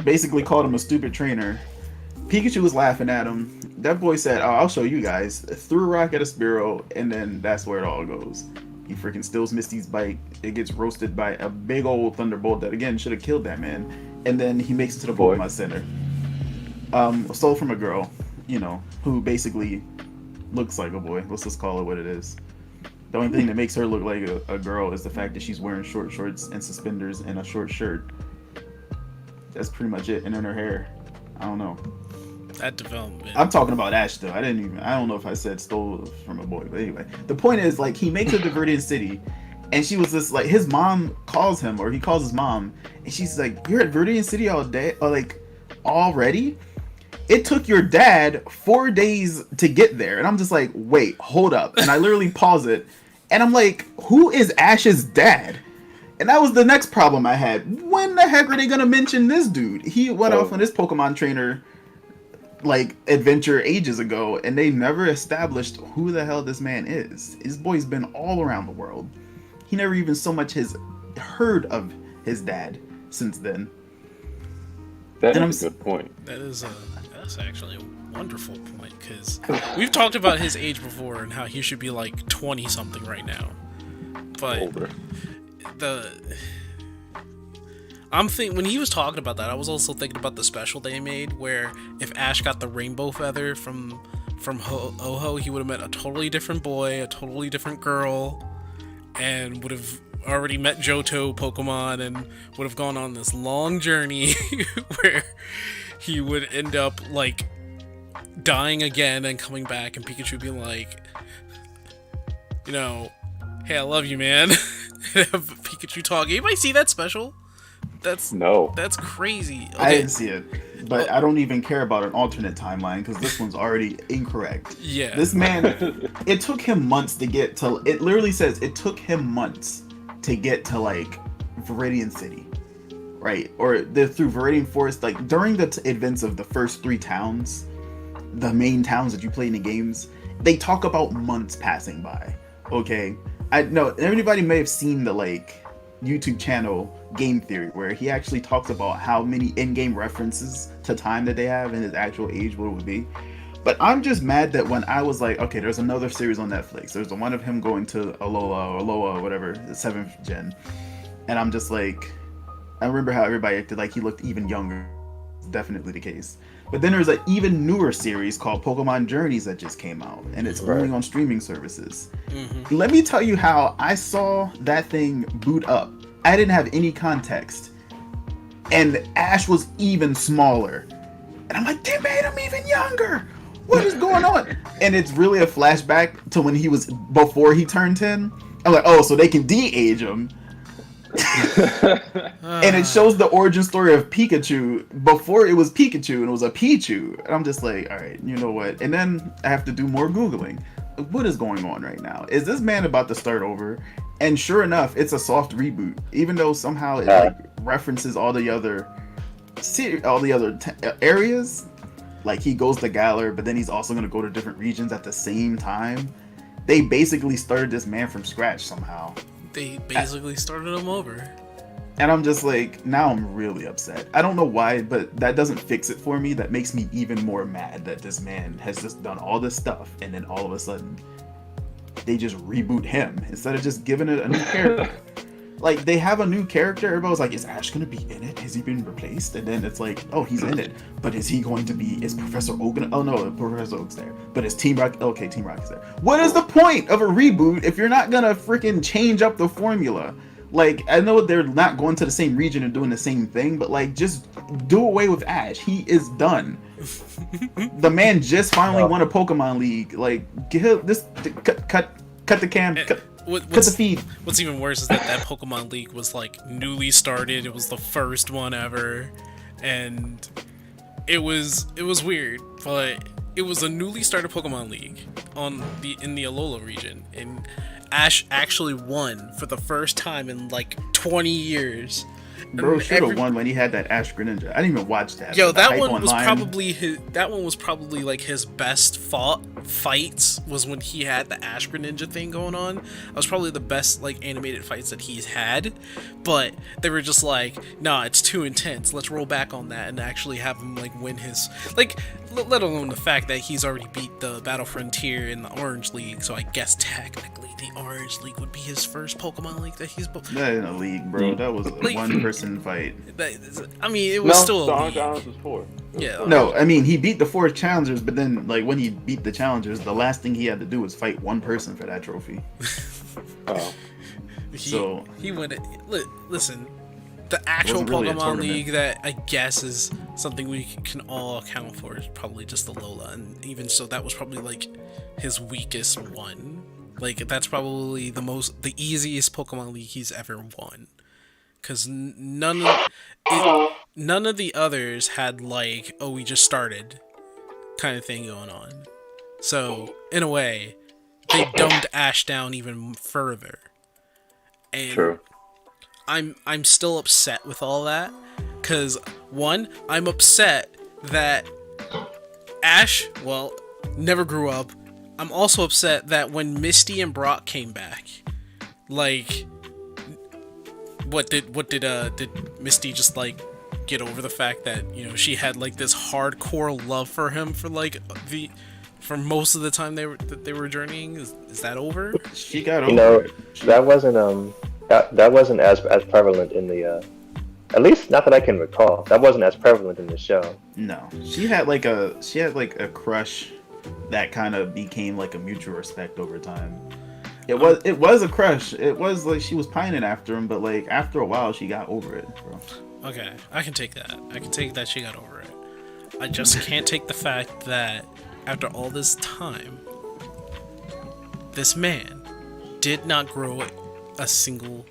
Basically called him a stupid trainer. Pikachu was laughing at him. That boy said, "Oh, I'll show you guys." Threw a rock at a Spearow, and then that's where it all goes. He freaking steals Misty's bike. It gets roasted by a big old Thunderbolt that, again, should have killed that man. And then he makes it to the Pokemon Center. Stole from a girl, who basically looks like a boy. Let's just call it what it is. The only thing that makes her look like a girl is the fact that she's wearing short shorts and suspenders and a short shirt. That's pretty much it. And then her hair. I don't know. That development. I'm talking about Ash though. I don't know if I said stole from a boy, but anyway. The point is, like, he makes it to Viridian City, and she was just like, his mom calls him, or he calls his mom, and she's like, "You're at Viridian City all day, or like already? It took your dad 4 days to get there." And I'm just like, wait, hold up. And I literally pause it, and I'm like, who is Ash's dad? And that was the next problem I had. When the heck are they gonna mention this dude? He went off on his Pokemon trainer like adventure ages ago, and they never established who the hell this man is. His boy's been all around the world. He never even so much has heard of his dad since then. That's a good point. That's actually a wonderful point, because we've talked about his age before and how he should be like 20 something right now. But Older. I'm thinking, when he was talking about that, I was also thinking about the special they made where if Ash got the rainbow feather from Ho-Oh, he would have met a totally different boy, a totally different girl, and would have already met Johto Pokemon and would have gone on this long journey where he would end up like dying again and coming back, and Pikachu being like, "Hey, I love you, man." And have Pikachu talk. Anybody see that special? That's crazy. Okay. I didn't see it, but I don't even care about an alternate timeline because this one's already incorrect. Yeah. This man, it took him months to get to. It literally says it took him months to get to like Viridian City, right? Or through Viridian Forest. Like during the events of the first 3 towns, the main towns that you play in the games, they talk about months passing by. Okay, I know everybody may have seen the like YouTube channel Game Theory, where he actually talks about how many in-game references to time that they have and his actual age, what it would be. But I'm just mad that when I was like, okay, there's another series on Netflix. There's the one of him going to Alola, whatever, the 7th gen. And I'm just like, I remember how everybody acted like he looked even younger. Definitely the case. But then there's an even newer series called Pokemon Journeys that just came out, and it's only on streaming services. Mm-hmm. Let me tell you how I saw that thing boot up. I didn't have any context, and Ash was even smaller. And I'm like, they made him even younger. What is going on? And it's really a flashback to when he was before he turned 10. I'm like, oh, so they can de-age him. And it shows the origin story of Pikachu before it was Pikachu and it was a Pichu. And I'm just like, all right, you know what? And then I have to do more Googling. What is going on right now? Is this man about to start over? And sure enough, it's a soft reboot, even though somehow it like references all the other areas. Like he goes to Galar, but then he's also going to go to different regions at the same time. They basically started this man from scratch somehow. They basically started him over. And I'm just like, now I'm really upset. I don't know why, but that doesn't fix it for me. That makes me even more mad that this man has just done all this stuff, and then all of a sudden, they just reboot him instead of just giving it a new character. Like, they have a new character. Everybody's like, is Ash gonna be in it? Has he been replaced? And then it's like, oh, he's in it. But is he going to be? Is Professor Oak gonna? Oh no, Professor Oak's there. But is Team Rocket? Okay, Team Rocket's there. What is the point of a reboot if you're not gonna freaking change up the formula? Like, I know they're not going to the same region and doing the same thing, but like, just do away with Ash. He is done. The man just finally won a Pokemon League. Like, get this, cut the cam, cut the feed. What's even worse is that Pokemon League was like newly started. It was the first one ever, and it was weird, but it was a newly started Pokemon League in the Alola region, and Ash actually won for the first time in like 20 years. Bro should have won when he had that Ash Greninja. I didn't even watch that. Yo, that one was probably like his best fights was when he had the Ash Greninja thing going on. That was probably the best like animated fights that he's had. But they were just like, nah, it's too intense. Let's roll back on that and actually have him like win his like. Let alone the fact that he's already beat the Battle Frontier in the Orange League, so I guess technically the Orange League would be his first Pokemon League that he's. That ain't a league, bro. That was a one-person fight. I mean, it was still a Orange league. Islands was 4. Yeah. No, I mean, he beat the 4 challengers, but then, like, when he beat the challengers, the last thing he had to do was fight one person for that trophy. Oh. He went it. Listen, the actual really Pokemon League that I guess is something we can all account for is probably just the Alola, and even so, that was probably like his weakest one. Like, that's probably the easiest Pokemon League he's ever won, because none of the others had like, oh, we just started kind of thing going on. So in a way, they dumbed Ash down even further. And True. I'm still upset with all that, because one, I'm upset that Ash, well, never grew up. I'm also upset that when Misty and Brock came back, like, did Misty just like get over the fact that, you know, she had like this hardcore love for him for like for most of the time they were journeying? Is that over? She got over it. That wasn't that wasn't as prevalent in the at least not that I can recall. That wasn't as prevalent in the show. No, she had like a crush that kind of became like a mutual respect over time. It was a crush. It was like she was pining after him, but like after a while she got over it, bro. Okay, I can take that. I can take that she got over it. I just can't take the fact that after all this time, this man did not grow a single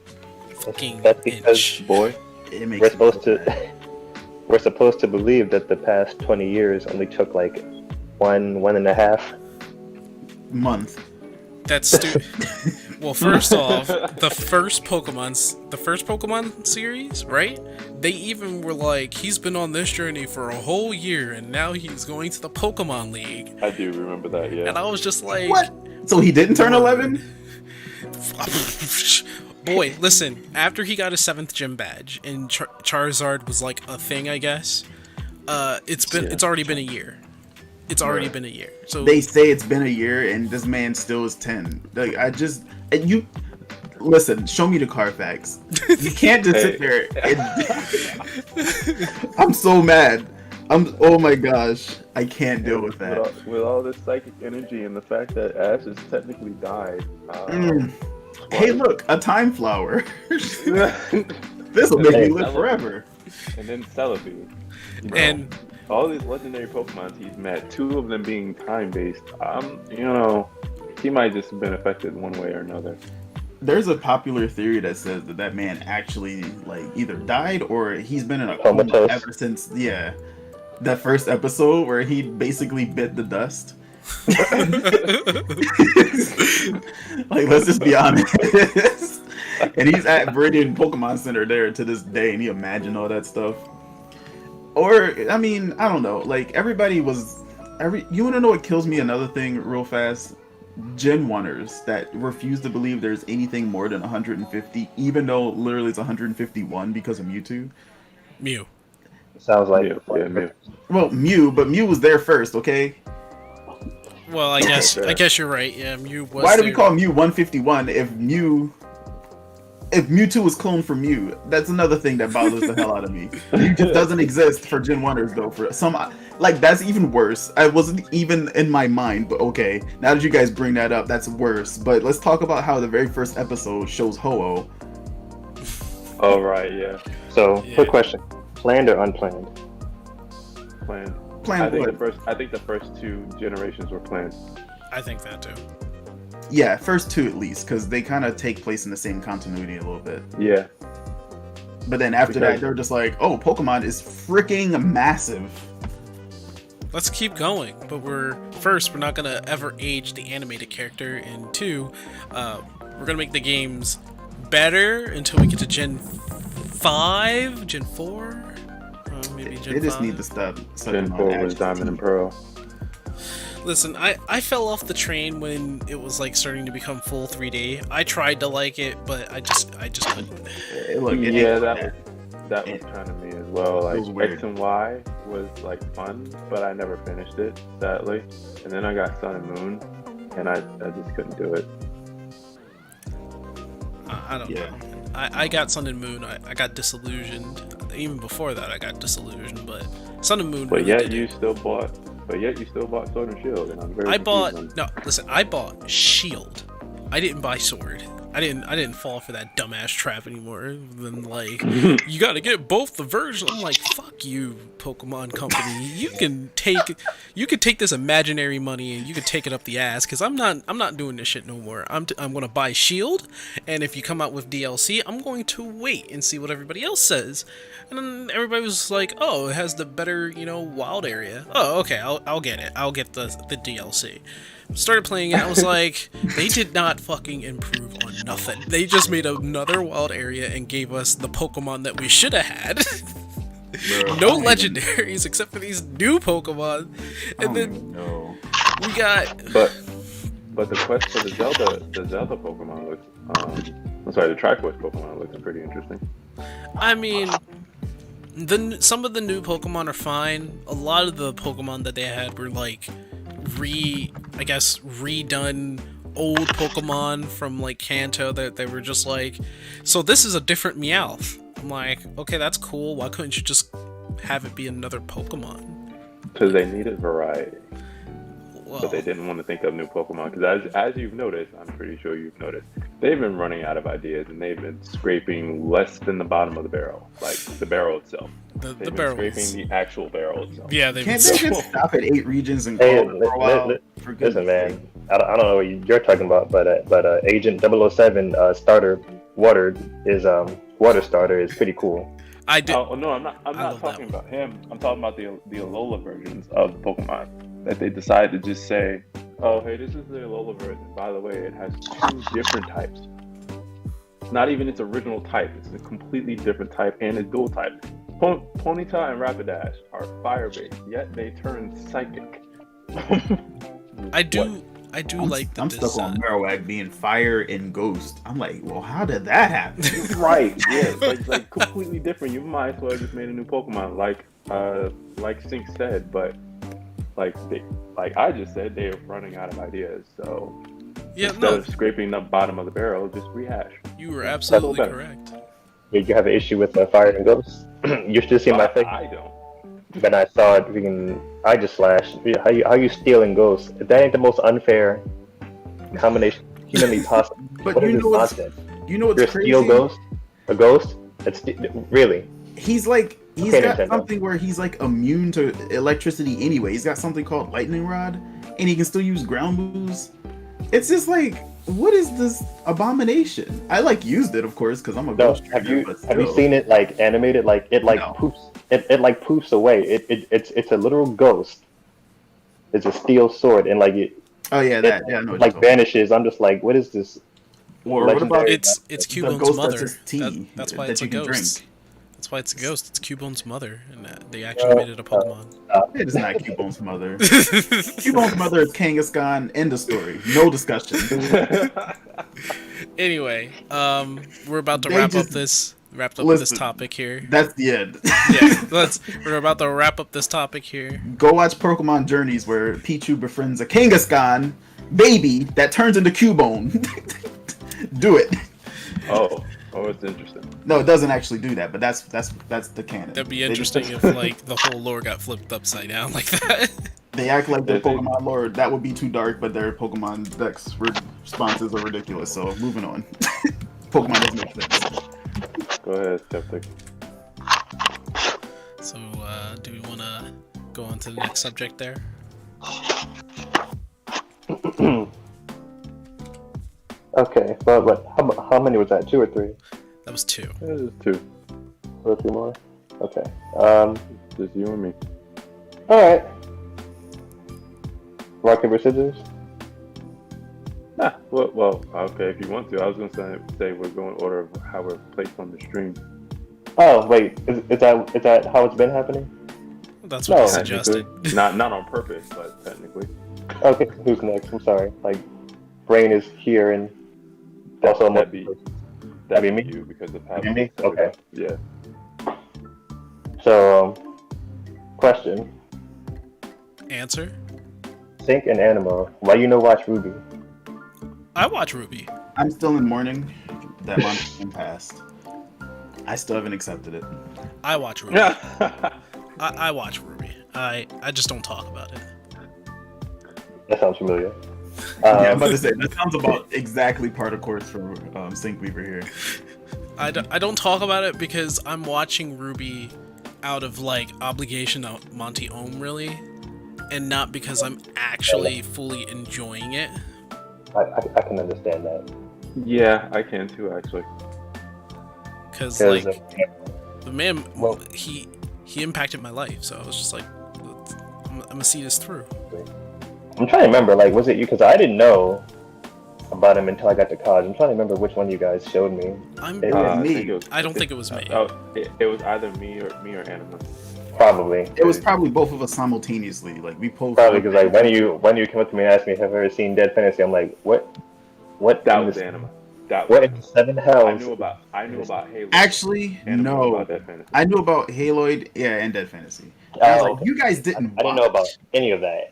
fucking That's because, inch. boy, It makes we're supposed to believe that the past 20 years only took like one and a half month. That's stupid. Well, first off, the first Pokemon series, right? They even were like, he's been on this journey for a whole year, and now he's going to the Pokemon League. I do remember that, yeah. And I was just like, What? So he didn't turn 11? Boy, listen. After he got his 7th gym badge and Charizard was like a thing, I guess. It's already been a year. It's already been a year. So They say it's been a year and this man still is 10. Like, you listen, show me the Carfax. You can't just sit there and I'm so mad. Oh my gosh. I can't deal with that. With all this psychic energy and the fact that Ash has technically died. Hey, look, a time flower. This will make me live forever. And then Celebi. and All these legendary Pokemon he's met, 2 of them being time-based, he might just have been affected one way or another. There's a popular theory that says that man actually like either died or he's been in a coma Comatose. ever since that first episode where he basically bit the dust. Like, let's just be honest. And he's at Viridian Pokemon Center there to this day, and he imagined all that stuff. Or, I mean, I don't know. Like, you want to know what kills me? Another thing, real fast. Gen 1ers that refuse to believe there's anything more than 150, even though literally it's 151 because of Mewtwo. Mew. Sounds like Yeah, Mew. Well, Mew, but Mew was there first, okay? Well, I guess you're right. Yeah, Mew was. Why do we there. call Mew 151 if Mewtwo was cloned from Mew? That's another thing that bothers the hell out of me. Mew just doesn't exist for Gen 1ers though. For some, like that's even worse. I wasn't even in my mind, but okay. Now that you guys bring that up, that's worse. But let's talk about how the very first episode shows Ho-Oh. Oh right, yeah. So, Yeah. quick question: planned or unplanned? Planned. Planned I think what? I think the first 2 generations were planned. I think that too. Yeah, first 2 at least, because they kind of take place in the same continuity a little bit. Yeah. But then after that, Because- they're just like, oh, Pokemon is freaking massive. Let's keep going, but we're not gonna ever age the animated character, and 2, we're gonna make the games better until we get to Gen 5, Gen 4, maybe Gen They just 5. need to stop. Gen 4 was Diamond and Pearl. Listen, I fell off the train when it was like starting to become full 3D. I tried to like it, but I just couldn't. Look, it Yeah, ain't that was kind of me as well. It was Like weird. X and Y was like fun, but I never finished it, sadly. And then I got Sun and Moon, and I just couldn't do it. I don't Yeah. know. I got Sun and Moon. I got disillusioned. Even before that, I got disillusioned. But Sun and Moon. But really yet did you it. still bought Sword and Shield, and I'm very I confused bought on- no. Listen, I bought Shield. I didn't buy Sword. I didn't fall for that dumbass trap anymore. Then like, you got to get both the versions. I'm like, fuck you, Pokemon Company. You can take this imaginary money and you can take it up the ass. Cause I'm not doing this shit no more. I'm gonna buy Shield, and if you come out with DLC, I'm going to wait and see what everybody else says. And then everybody was like, oh, it has the better, wild area. Oh, okay, I'll get it. I'll get the DLC. Started playing it, I was like, they did not fucking improve on nothing. They just made another wild area and gave us the Pokemon that we should have had. Bro, No legendaries except for these new Pokemon. And then no. we got But the quest for the Zelda Pokemon looks I'm sorry, the Triquest Pokemon looks pretty interesting. I mean, some of the new Pokemon are fine. A lot of the Pokemon that they had were like redone old Pokemon from like Kanto that they were just like, so this is a different Meowth. I'm like, okay, that's cool. Why couldn't you just have it be another Pokemon? Because they needed variety, Well, but they didn't want to think of new Pokemon. Because as you've noticed, I'm pretty sure you've noticed, they've been running out of ideas and they've been scraping less than the bottom of the barrel, like the barrel itself. the They've been barrels. scraping the actual barrel itself. Yeah, they've Can't been they just stop at 8 regions and Hey, call it for a while? For goodness listen, man. sake. I don't know what you're talking about, but Agent 007 starter water starter is pretty cool. I did. Oh no, I'm not love that talking one. about him. I'm talking about the Alola versions of Pokemon that they decided to just say, oh hey, this is the Alola version. By the way, it has 2 different types. Not even its original type. It's a completely different type and a dual type. Ponyta and Rapidash are fire-based, yet they turn psychic. I do. What? I do I'm, like the I'm stuck design. on Marowak being fire and ghost. I'm like, well, how did that happen? Right, yeah, like completely different. You might as well just made a new Pokemon, like Sync said, but like I just said, they're running out of ideas. So Yeah, instead no, of scraping the bottom of the barrel, just rehash. you were absolutely better. correct. Did you have an issue with Fire and Ghost? You should see my face I don't. when I saw it. I just slashed. How you stealing Ghost? That ain't the most unfair combination humanly possible. But What you is know this what's nonsense? You're You're a crazy. steel ghost? A ghost? That's really. He's like he's Okay, got Nintendo. something where he's like immune to electricity anyway. He's got something called lightning rod, and he can still use ground moves. It's just like, what is this abomination? I like used it, of course, because I'm a No, ghost have trainer, you but have you still. seen it like animated? Like it like No. poofs. It like poofs away. It's a literal ghost. It's a steel sword and like it Oh yeah, that yeah, I know what like you're talking vanishes. I'm just like, what is this? about. Or what about legendary- It's the Cubone's ghost mother. that's his tea That's why that it's a you can ghost. drink? That's why it's a ghost. It's Cubone's mother, and they actually made it a Pokemon. It is not Cubone's mother. Cubone's mother is Kangaskhan. End of story. No discussion. Anyway, we're about to They wrap just- up this Listen. topic here. That's the end. Yeah, we're about to wrap up this topic here. Go watch Pokemon Journeys where Pichu befriends a Kangaskhan baby that turns into Cubone. Do it. Oh, it's interesting. No, it doesn't actually do that, but that's the canon. That'd be They just- interesting if like the whole lore got flipped upside down like that. They act like their They- Pokemon lore that would be too dark, but their Pokemon Dex responses are ridiculous. So moving on. Pokemon doesn't make sense. Go ahead, Skeptic. So, do we want to go on to the next subject there? Okay, but how many was that? 2 or 3? That was 2. There's 2. 2 or 3 more? Okay. Just you and me. Alright. Rock, paper, scissors? Well, okay, if you want to. I was gonna say we're going in order of how we're placed on the stream. Oh, wait. Is that how it's been happening? That's what No. I suggested. Not on purpose, but technically. Okay, who's next? I'm sorry. Like, brain is here and also That'd be That'd be me? you because of how That'd be me? set it Okay. up. Yeah. So, question. Answer? Sync and Anima. Why you no watch Ruby? I watch Ruby. I'm still in mourning. That month been passed. I still haven't accepted it. I watch Ruby. I watch Ruby. I just don't talk about it. That sounds familiar. Yeah, I'm about to say that sounds about exactly part of course for Sync Weaver here. I don't talk about it because I'm watching Ruby out of like obligation to Monty Ohm really, and not because I'm actually fully enjoying it. I can understand that. Yeah, I can too, actually. Because 'Cause, like the man, well- he impacted my life, so I was just like, I'm gonna see this through. I'm trying to remember, like, was it you? Because I didn't know about him until I got to college. I'm trying to remember which one you guys showed me. I'm. It was me. I don't think it was me. Oh, it was either me or Anima. Probably. It was probably both of us simultaneously. Like we posted. Probably because like when you came up to me and asked me, "Have I ever seen Dead Fantasy?" I'm like, "What? That in was the- Anima. That What was in the seven I hells?" knew about Halo. Actually, Anima knew no. about that fantasy. I knew about Haloid, yeah, and Dead Fantasy. I was Oh, like, you guys didn't. I didn't know about watch. any of that.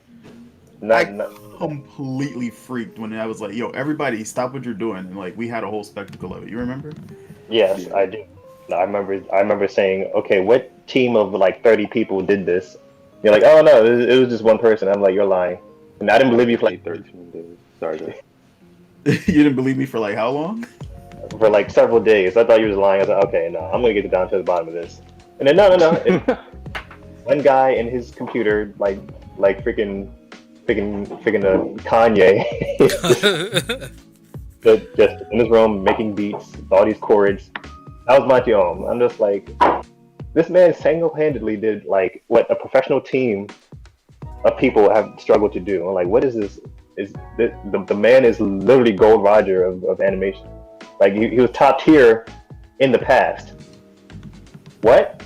I Not, completely freaked when I was like, "Yo, everybody, stop what you're doing!" And like, we had a whole spectacle of it. You remember? yes, Yeah. I do. I remember saying, "Okay, what team of like 30 people did this?" You're like, "Oh no, it was just one person." I'm like, "You're lying," and I didn't believe you for like 13 days. Sorry, guys. You didn't believe me for like how long? for like several days. I thought you was lying. I was like, "Okay, no, I'm gonna get down to the bottom of this." And then no. One guy in his computer, like freaking Kanye, just in his room making beats, all these chords. That was Monty Ohm. I'm just like, this man single-handedly did like what a professional team of people have struggled to do. I'm like, what is this? The man is literally Gold Roger of animation. Like he was top tier in the past. What?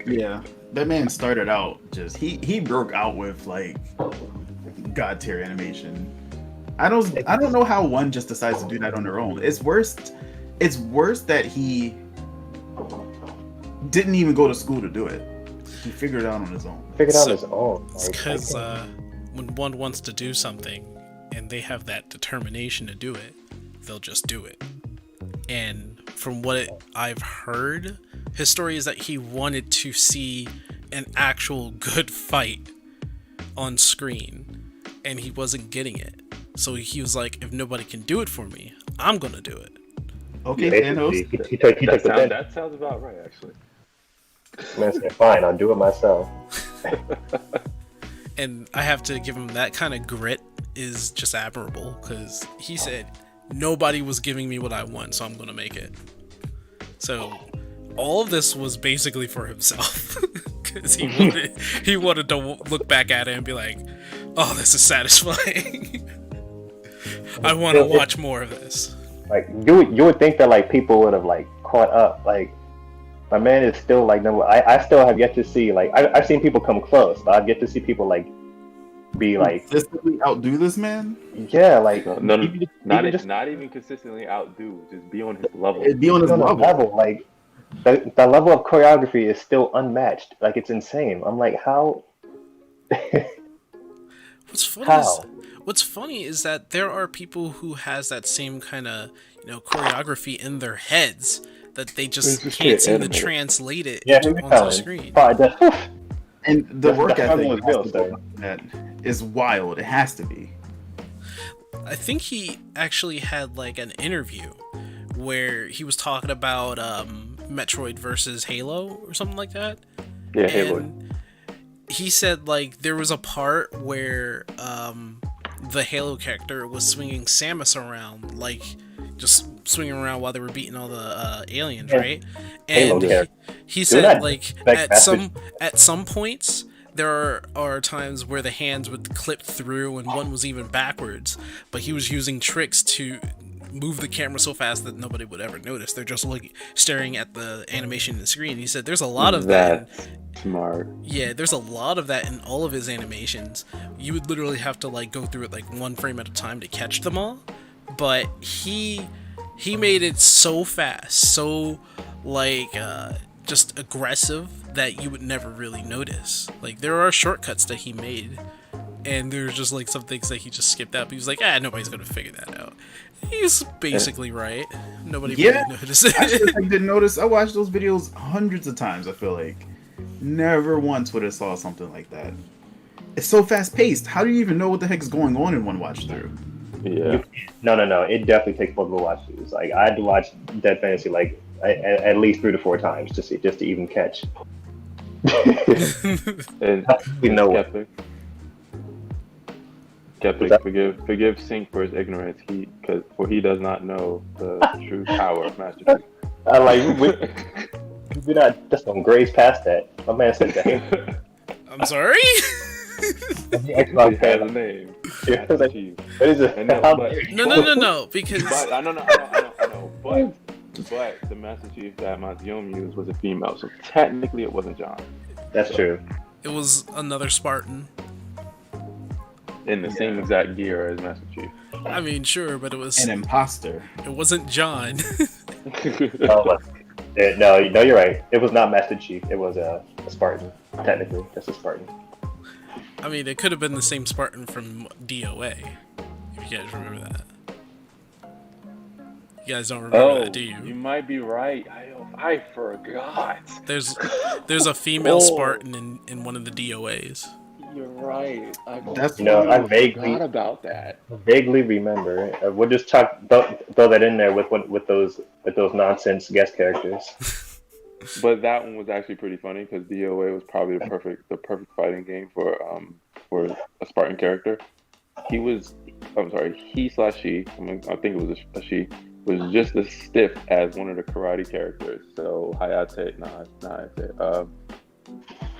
Yeah, that man started out just he broke out with like god tier animation. I don't know how one just decides to do that on their own. It's worse that he didn't even go to school to do it. He figured it out on his own. Figured out So, on his own. It's Like, because I can't- when one wants to do something and they have that determination to do it, they'll just do it. And from what I've heard, his story is that he wanted to see an actual good fight on screen, and he wasn't getting it. So he was like, if nobody can do it for me, I'm gonna do it. Okay, basically, Thanos. he took the bench. That sounds about right, actually. Man said, "Fine, I'll do it myself." And I have to give him that kind of grit is just admirable, because he said nobody was giving me what I want, so I'm gonna make it. So all of this was basically for himself, because he wanted to look back at it and be like, oh, this is satisfying. I want to watch more of this. Like you would think that like people would have like caught up like My man is still like no. I still have yet to see like I've seen people come close, but I've yet to see people like be like Consistently outdo this man. yeah like No, even, not even just not even consistently outdo, just be on his level. It'd be on his on a level. level like the level of choreography is still unmatched. Like it's insane. I'm like how What's funny how. is what's funny is that there are people who has that same kind of choreography in their heads that they just just can't get seem to animated. translate it Yeah, onto the screen. And the work the ethic struggle is real, has to sir. be that is wild. It has to be. I think he actually had like an interview where he was talking about Metroid versus Halo or something like that. Yeah, Halo. And he said like there was a part where the Halo character was swinging Samus around, like just swinging around while they were beating all the aliens, Yeah. right? Halo And character. he Do said not like expect at some points there are times where the hands would clip through and one was even backwards, but he was using tricks to move the camera so fast that nobody would ever notice. They're just like staring at the animation in the screen. He said there's a lot of that. That's smart. Yeah, there's a lot of that in all of his animations. You would literally have to like go through it like one frame at a time to catch them all. But he made it so fast, so like just aggressive that you would never really notice. Like there are shortcuts that he made, and there's just like some things that he just skipped out. He was like, nobody's gonna figure that out. He's basically right. Nobody Yeah. really noticed I it. just didn't notice. I watched those videos hundreds of times. I feel like never once would have saw something like that. It's so fast paced. How do you even know what the heck's going on in one watch through? Yeah. No. It definitely takes multiple watches. Like I had to watch Dead Fantasy like at least 3 to 4 times just to even catch. And We know it. Skeptic, forgive Sync for his ignorance. For he does not know the true power of Master Chief. I like we not just on graze past that. My man said that. I'm sorry. The He Xbox has a fan. name. Yeah, Master like, Chief. what is it? I know, How but- dare you? No, because But I know. But the Master Chief that Mazzium used was a female, so technically it wasn't John. That's true. it was another Spartan. In the same exact gear as Master Chief. I mean, sure, but it An imposter. wasn't John. No, no, you're right. It was not Master Chief. It was a Spartan. Technically, just a Spartan. I mean, it could have been the same Spartan from DOA. If you guys remember that. You guys don't remember that, do You you? might be right. I forgot. There's a female Oh. Spartan in one of the DOAs. You're right. That's I vaguely forgot about that. remember. We'll just throw that in there with those nonsense guest characters. But that one was actually pretty funny because DOA was probably the perfect fighting game for a Spartan character. He/she, I think it was a she, was just as stiff as one of the karate characters. So Hayate,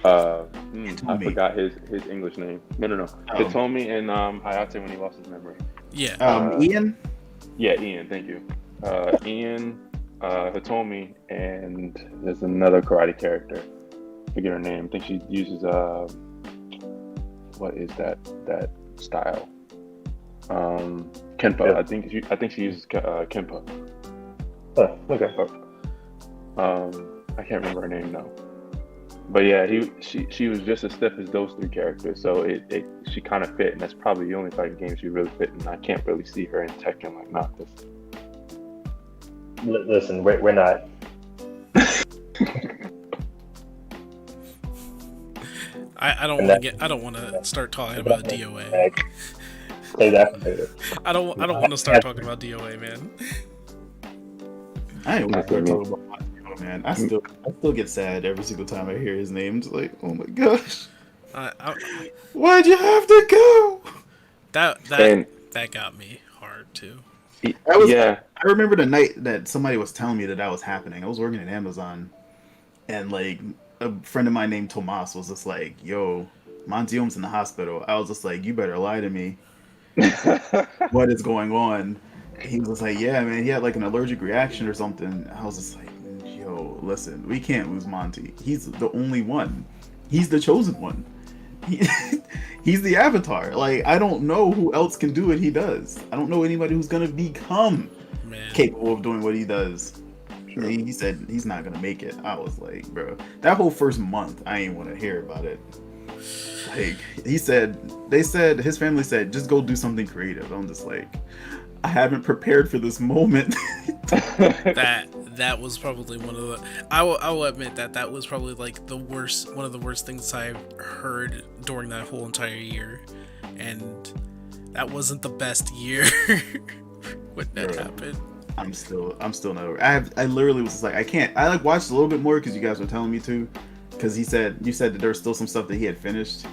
I forgot his English name. No. Hitomi and Hayate when he lost his memory. Yeah. Ian. Yeah, Ian. Thank you. Ian, Hitomi, and there's another karate character. I forget her name. I think she uses what is that style? Kenpa. Yeah. I think she uses Kenpa. Huh, okay. I can't remember her name now. But yeah, she was just as stiff as those 3 characters, so she kind of fit, and that's probably the only fighting game she really fit. And I can't really see her in Tekken like Noctis. Listen, we're not. I don't want to start talking about DOA. Say that for later. I don't want to start talking about DOA, man. I ain't want to talk about Mario, man. I still get sad every single time I hear his name. It's like, oh my gosh, why'd you have to go? That got me hard too. I remember the night that somebody was telling me that was happening. I was working at Amazon, and like a friend of mine named Tomas was just like, "Yo, Montium's in the hospital." I was just like, "You better lie to me. What is going on?" He was like, "Yeah, man, he had like an allergic reaction or something." I was just like, "Yo, listen, we can't lose Monty. He's the only one. He's the chosen one. He, he's the Avatar. Like, I don't know who else can do what he does. I don't know anybody who's gonna become capable of doing what he does. He said he's not gonna make it. I was like, bro, that whole first month, I ain't want to hear about it. Like, his family said, just go do something creative. I'm just like, I haven't prepared for this moment. that was probably one of the. I will admit that was probably like one of the worst things I heard during that whole entire year, and that wasn't the best year when that happened. I'm still not. I literally was just like, I can't. I like watched a little bit more because you guys were telling me to, because you said that there was still some stuff that he had finished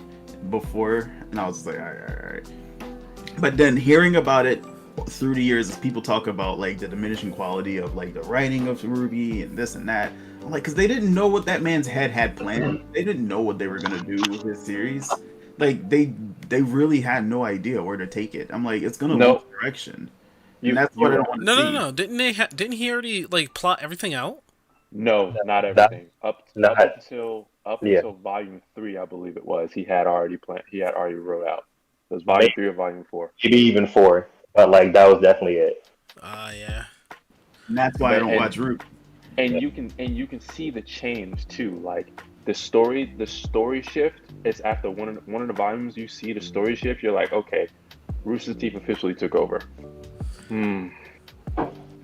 before, and I was just like, all right. But then hearing about it through the years, as people talk about like the diminishing quality of like the writing of RWBY and this and that, I'm like, because they didn't know what that man's head had planned. They didn't know what they were gonna do with his series. Like they really had no idea where to take it. I'm like, it's gonna lose direction. And that's what I don't want to see. No. Didn't he already like plot everything out? No, not everything. Up until volume 3, I believe it was. He had already wrote out. It was volume 3 or volume 4. Maybe even 4, but like that was definitely it. Yeah. And that's why I don't watch Root. And you can see the change too. Like the story shift is after one of the volumes. You see the story shift. You're like, okay, Rooster Teeth officially took over. They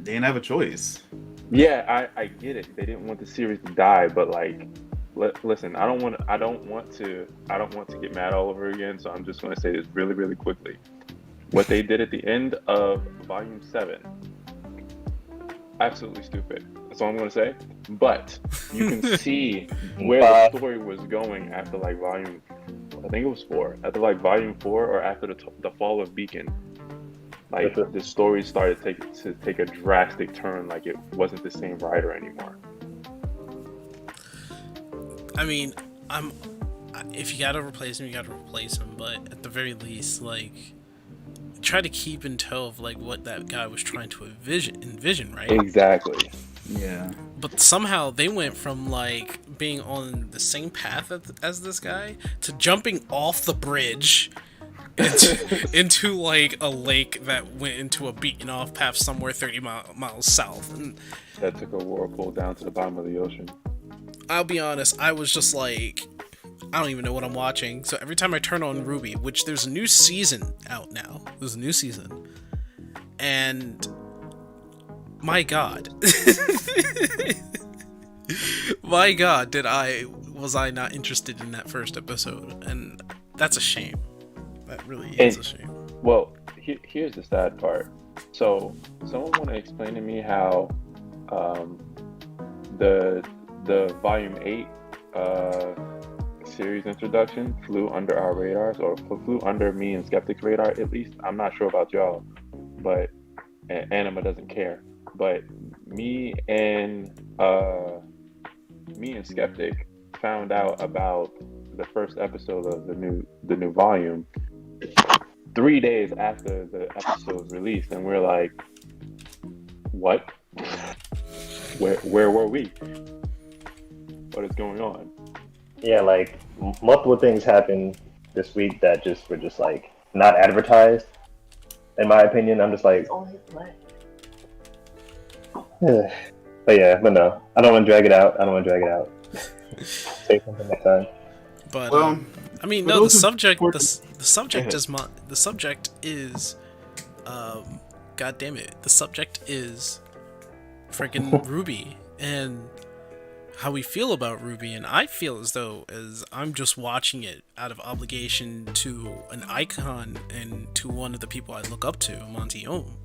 didn't have a choice. Yeah, I get it. They didn't want the series to die, but like, listen, I don't want to get mad all over again. So I'm just going to say this really, really quickly. What they did at the end of Volume 7, absolutely stupid. That's all I'm going to say. But you can see where the story was going after like Volume, I think it was 4. After like Volume 4 or after the fall of Beacon. Like the story started to take a drastic turn. Like it wasn't the same writer anymore. I mean, if you gotta replace him, you gotta replace him. But at the very least, like, try to keep in tow of like what that guy was trying to envision, right? Exactly. Yeah. But somehow they went from like being on the same path as this guy to jumping off the bridge. into like a lake that went into a beaten off path somewhere 30 miles south, and that took a whirlpool down to the bottom of the ocean. I'll be honest, I was just like, I don't even know what I'm watching. So every time I turn on RWBY, which there's a new season out now, and my god, was I not interested in that first episode, and that's a shame. That really is a shame. Well, here's the sad part. So, someone want to explain to me how the Volume 8 series introduction flew under our radars, or flew under me and Skeptic's radar at least. I'm not sure about y'all, but Anima doesn't care. But me and Skeptic found out about the first episode of the new volume 3 days after the episode was released, and we're like, what? Where were we? What is going on? Yeah, like multiple things happened this week that were just like not advertised. In my opinion, I'm just like, but no, I don't want to drag it out. Say something next time. But I mean, no. The subject is, God damn it, the subject is freaking RWBY and how we feel about RWBY, and I feel as though I'm just watching it out of obligation to an icon and to one of the people I look up to, Monty Oum.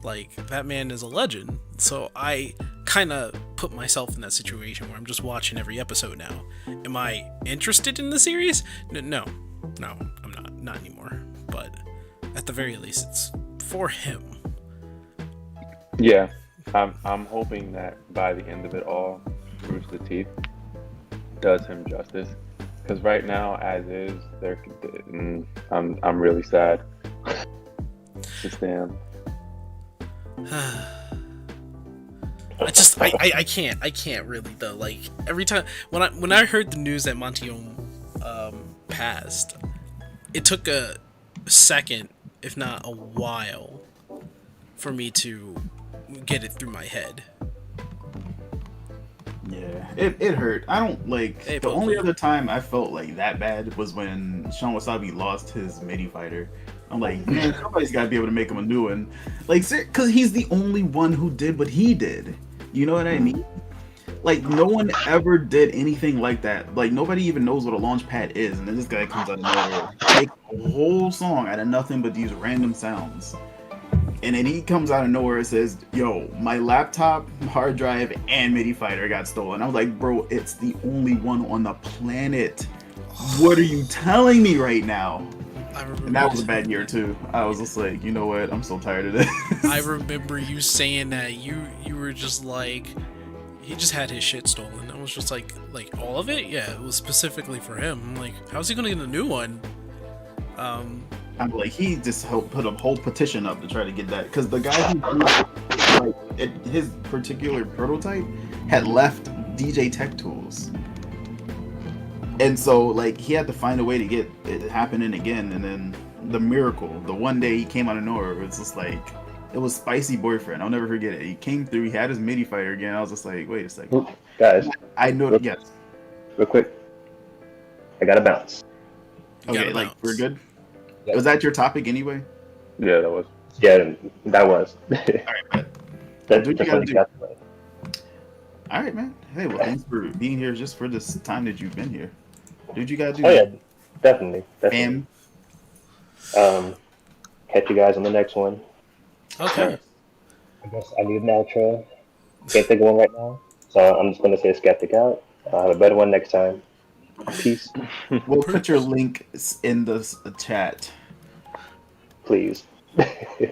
Like, that man is a legend, so I kind of put myself in that situation where I'm just watching every episode now. Am I interested in the series? No, I'm not anymore. But at the very least, it's for him. Yeah, I'm hoping that by the end of it all, Rooster Teeth does him justice. Because right now, as is, I'm really sad. Just damn. I can't really though. Like every time when I heard the news that Montione passed, it took a second, if not a while, for me to get it through my head. Yeah, it hurt. I don't like Hey, the Pope. only other time I felt like that bad was when Sean Wasabi lost his MIDI fighter. I'm like, man, somebody's got to be able to make him a new one. Like, because he's the only one who did what he did. You know what I mean? Like, no one ever did anything like that. Like, nobody even knows what a launch pad is, and then this guy comes out of nowhere, makes a whole song out of nothing but these random sounds. And then he comes out of nowhere and says, yo, my laptop, hard drive, and MIDI fighter got stolen. I was like, bro, it's the only one on the planet. What are you telling me right now? And that was a bad year too. I was just like, you know what? I'm so tired of this. I remember you saying that you were just like, he just had his shit stolen. I was just like all of it? Yeah, it was specifically for him. I'm like, how's he gonna get a new one? I'm like, he just put a whole petition up to try to get that, because the guy who his particular prototype had left DJ Tech Tools, and so like he had to find a way to get it happening again. And then the miracle, the one day he came out of nowhere, it's just like, it was Spicy Boyfriend. I'll never forget it. He came through, he had his MIDI fighter again. I was just like, wait a second, Guys, I know. real, Yes. real quick. I gotta bounce. You gotta Okay, like bounce. we're good. Yeah. Was that your topic anyway? Yeah, that was. Yeah, that was. All right, man. That, Do what you that's gotta what do. you got to play. All right, man. Hey, well, thanks for being here just for this time that you've been here. Do what you gotta do. Oh yeah, definitely. Bam. Catch you guys on the next one. Okay. I guess I need an outro. Can't think of one right now, so I'm just gonna say Skeptic out. I'll have a better one next time. Peace, We'll put your link in the chat. please.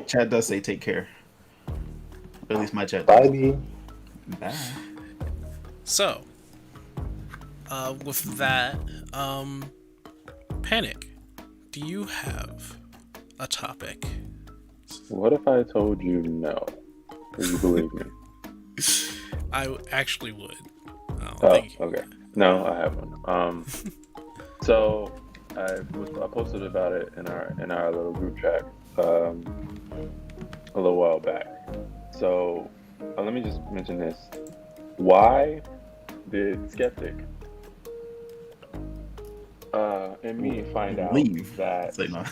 Chat does say take care. At least my chat does. Bye. Bye. So, with that, Panic, do you have a topic? What if I told you no? Would you believe me? I actually would. I don't Oh, think. okay. No, I have one. So I posted about it in our little group chat a little while back. So let me just mention this. Why did Skeptic and me find out Leave. that Say no.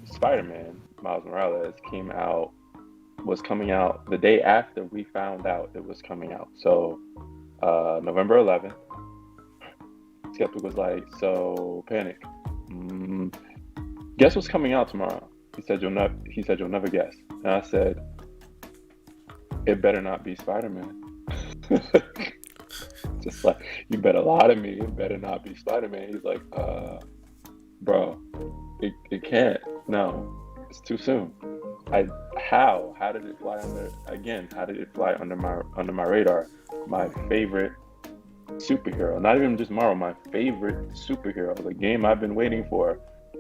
Spider-Man Miles Morales was coming out the day after we found out it was coming out. So November 11th, Skeptic was like, so Panic, guess what's coming out tomorrow? He said you'll never guess. And I said, it better not be Spider-Man. Just like, you better lie to me, it better not be Spider-Man. He's like, bro, it can't. No, it's too soon. How did it fly under my radar? My favorite superhero, not even just Marvel, my favorite superhero, the game I've been waiting for,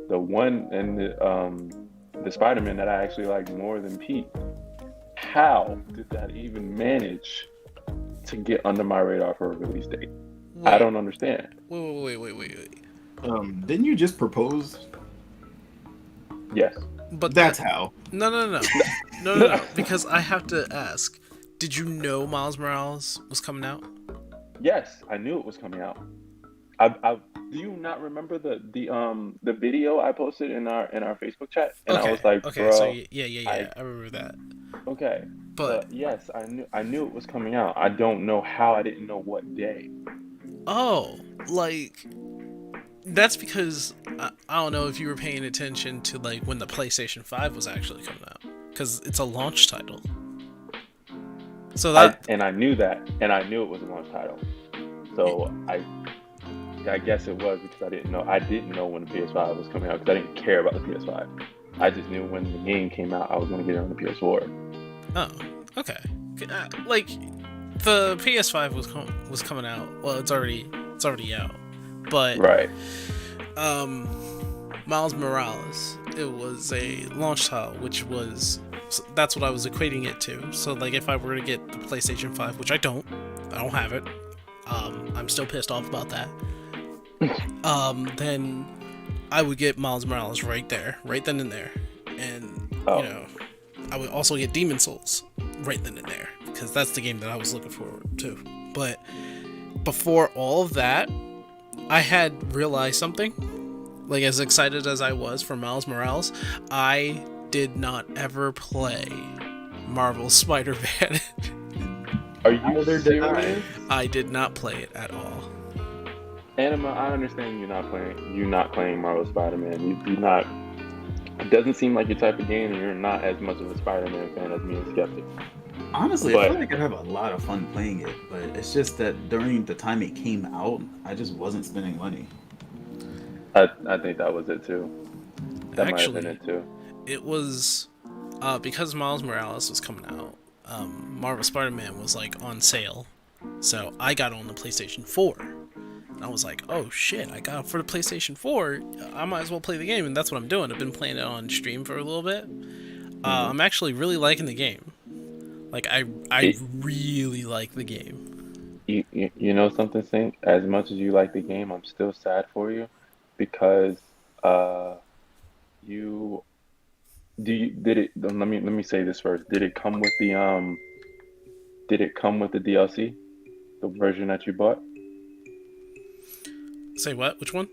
the one and the Spider-Man that I actually like more than Pete. How did that even manage to get under my radar for a release date? I don't understand. Wait. Didn't you just propose? Yes. But That's how. No. Because I have to ask. Did you know Miles Morales was coming out? Yes, I knew it was coming out. Do you not remember the video I posted in our Facebook chat? And okay. I was like, okay, bro, so yeah, I remember that. Okay, But yes, I knew it was coming out. I don't know how I didn't know what day. oh, like that's because I don't know if you were paying attention to like when the PlayStation 5 was actually coming out, because it's a launch title. So that I knew that, and I knew it was a launch title. So I guess it was because I didn't know when the PS5 was coming out, because I didn't care about the PS5. I just knew when the game came out, I was going to get it on the PS4. oh, okay. Like the PS5 was coming out. Well, it's already out. But Right. Miles Morales, it was a launch title, which was So that's what I was equating it to. So like if I were to get the PlayStation 5, which I don't have it. I'm still pissed off about that. Then I would get Miles Morales right then and there. And you know, I would also get Demon Souls right then and there, because that's the game that I was looking forward to. But before all of that, I had realized something. Like, as excited as I was for Miles Morales, I did not ever play Marvel's Spider-Man. Are you serious? I did not play it at all. Anima, I understand you're not playing Marvel Spider-Man. You're not. It doesn't seem like your type of game, and you're not as much of a Spider-Man fan as me and Skeptic. Honestly, I feel like I have a lot of fun playing it, but it's just that during the time it came out, I just wasn't spending money. I think that was it too. That might have been it too. It was because Miles Morales was coming out. Marvel Spider-Man was like on sale, so I got on the PlayStation 4. And I was like, oh shit, I got it for the PlayStation 4. I might as well play the game, and that's what I'm doing. I've been playing it on stream for a little bit. I'm actually really liking the game. Like, I really like the game. You know something, Sink? As much as you like the game, I'm still sad for you, because let me say this first. Did it come with the DLC? The version that you bought? Say what? Which one?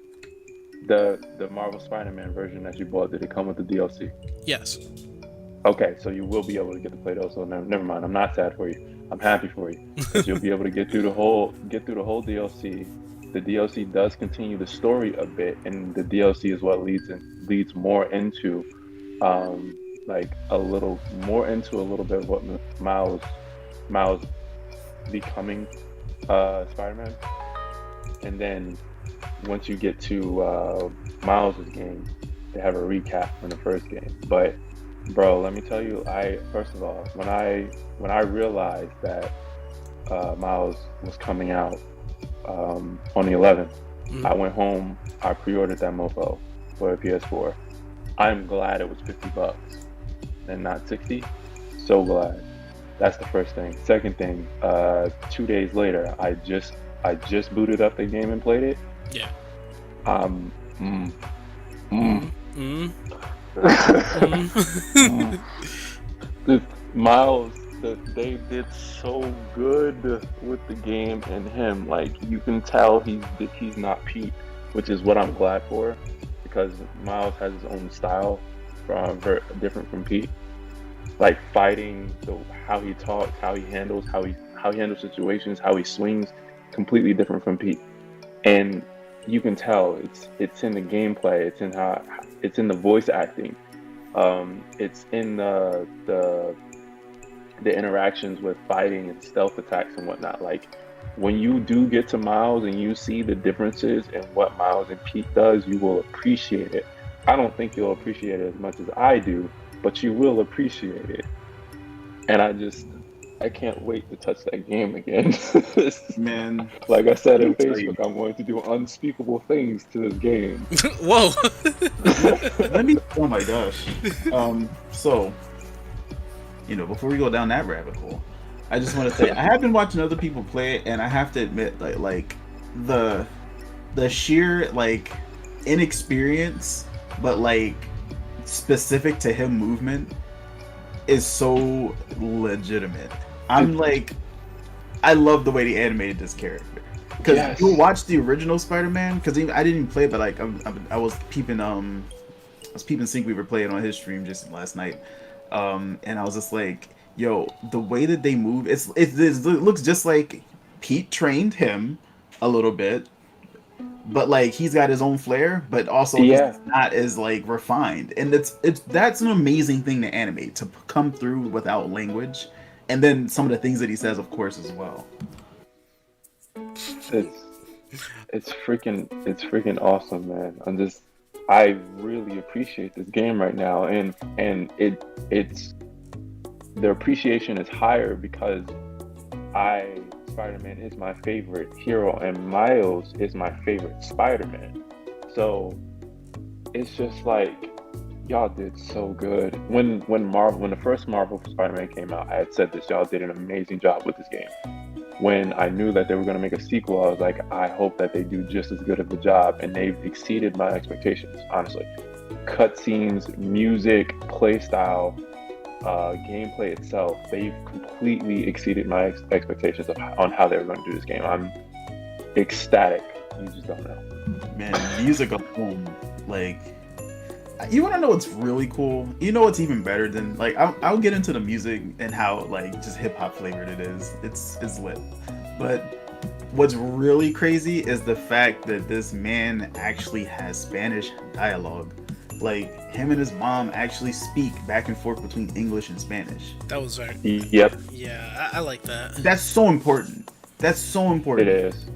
The Marvel Spider-Man version that you bought, did it come with the DLC? Yes. Okay, so you will be able to get to play those. So never mind. I'm not sad for you. I'm happy for you, because you'll be able to get through the whole DLC. The DLC does continue the story a bit, and the DLC is what leads more into like a little bit of what Miles becoming Spider-Man. And then once you get to Miles' game, they have a recap from the first game. But bro, let me tell you, first of all, when I realized that Miles was coming out on the 11th, I went home, I pre-ordered that mofo for a PS4. I'm glad it was $50 and not 60. So glad. That's the first thing. Second thing, 2 days later, I just booted up the game and played it. Yeah. Miles, they did so good with the game and him. Like, you can tell he's not Pete, which is what I'm glad for, because Miles has his own style, different from Pete. Like fighting, how he talks, how he handles situations, how he swings, completely different from Pete. And you can tell it's in the gameplay, it's in the voice acting, it's in the interactions with fighting and stealth attacks and whatnot. Like, when you do get to Miles and you see the differences in what Miles and Pete does, you will appreciate it. I don't think you'll appreciate it as much as I do, but you will appreciate it. And I can't wait to touch that game again. Man, like I said on Facebook, I'm going to do unspeakable things to this game. Whoa. Oh my gosh. So, before we go down that rabbit hole, I just want to say I have been watching other people play it, and I have to admit, like the sheer inexperience, but specific to him movement is so legitimate. I love the way they animated this character, because you watch the original Spider-Man, because I didn't even play it, but I was peeping Sync, we were playing on his stream just last night, and I was just like, yo, the way that they move, it looks just like Pete trained him a little bit, but he's got his own flair, but also he's not as refined. And that's an amazing thing to animate, to come through without language, and then some of the things that he says, of course, as well. It's freaking awesome, man. I really appreciate this game right now, and it's the appreciation is higher because Spider-Man is my favorite hero, and Miles is my favorite Spider-Man. So it's just like, y'all did so good. When the first Marvel Spider-Man came out, I had said this. Y'all did an amazing job with this game. When I knew that they were going to make a sequel, I was like, I hope that they do just as good of a job, and they've exceeded my expectations. Honestly, cutscenes, music, play style, gameplay itself, they've completely exceeded my expectations on how they were going to do this game. I'm ecstatic. You just don't know. Man, music alone, like, you want to know what's really cool? You know what's even better than, like, I'll get into the music and how, like, just hip hop flavored it is. It's lit. But what's really crazy is the fact that this man actually has Spanish dialogue. Like, him and his mom actually speak back and forth between English and Spanish. That was very. Yep, Yeah, I like that. That's so important. That's so important. it is.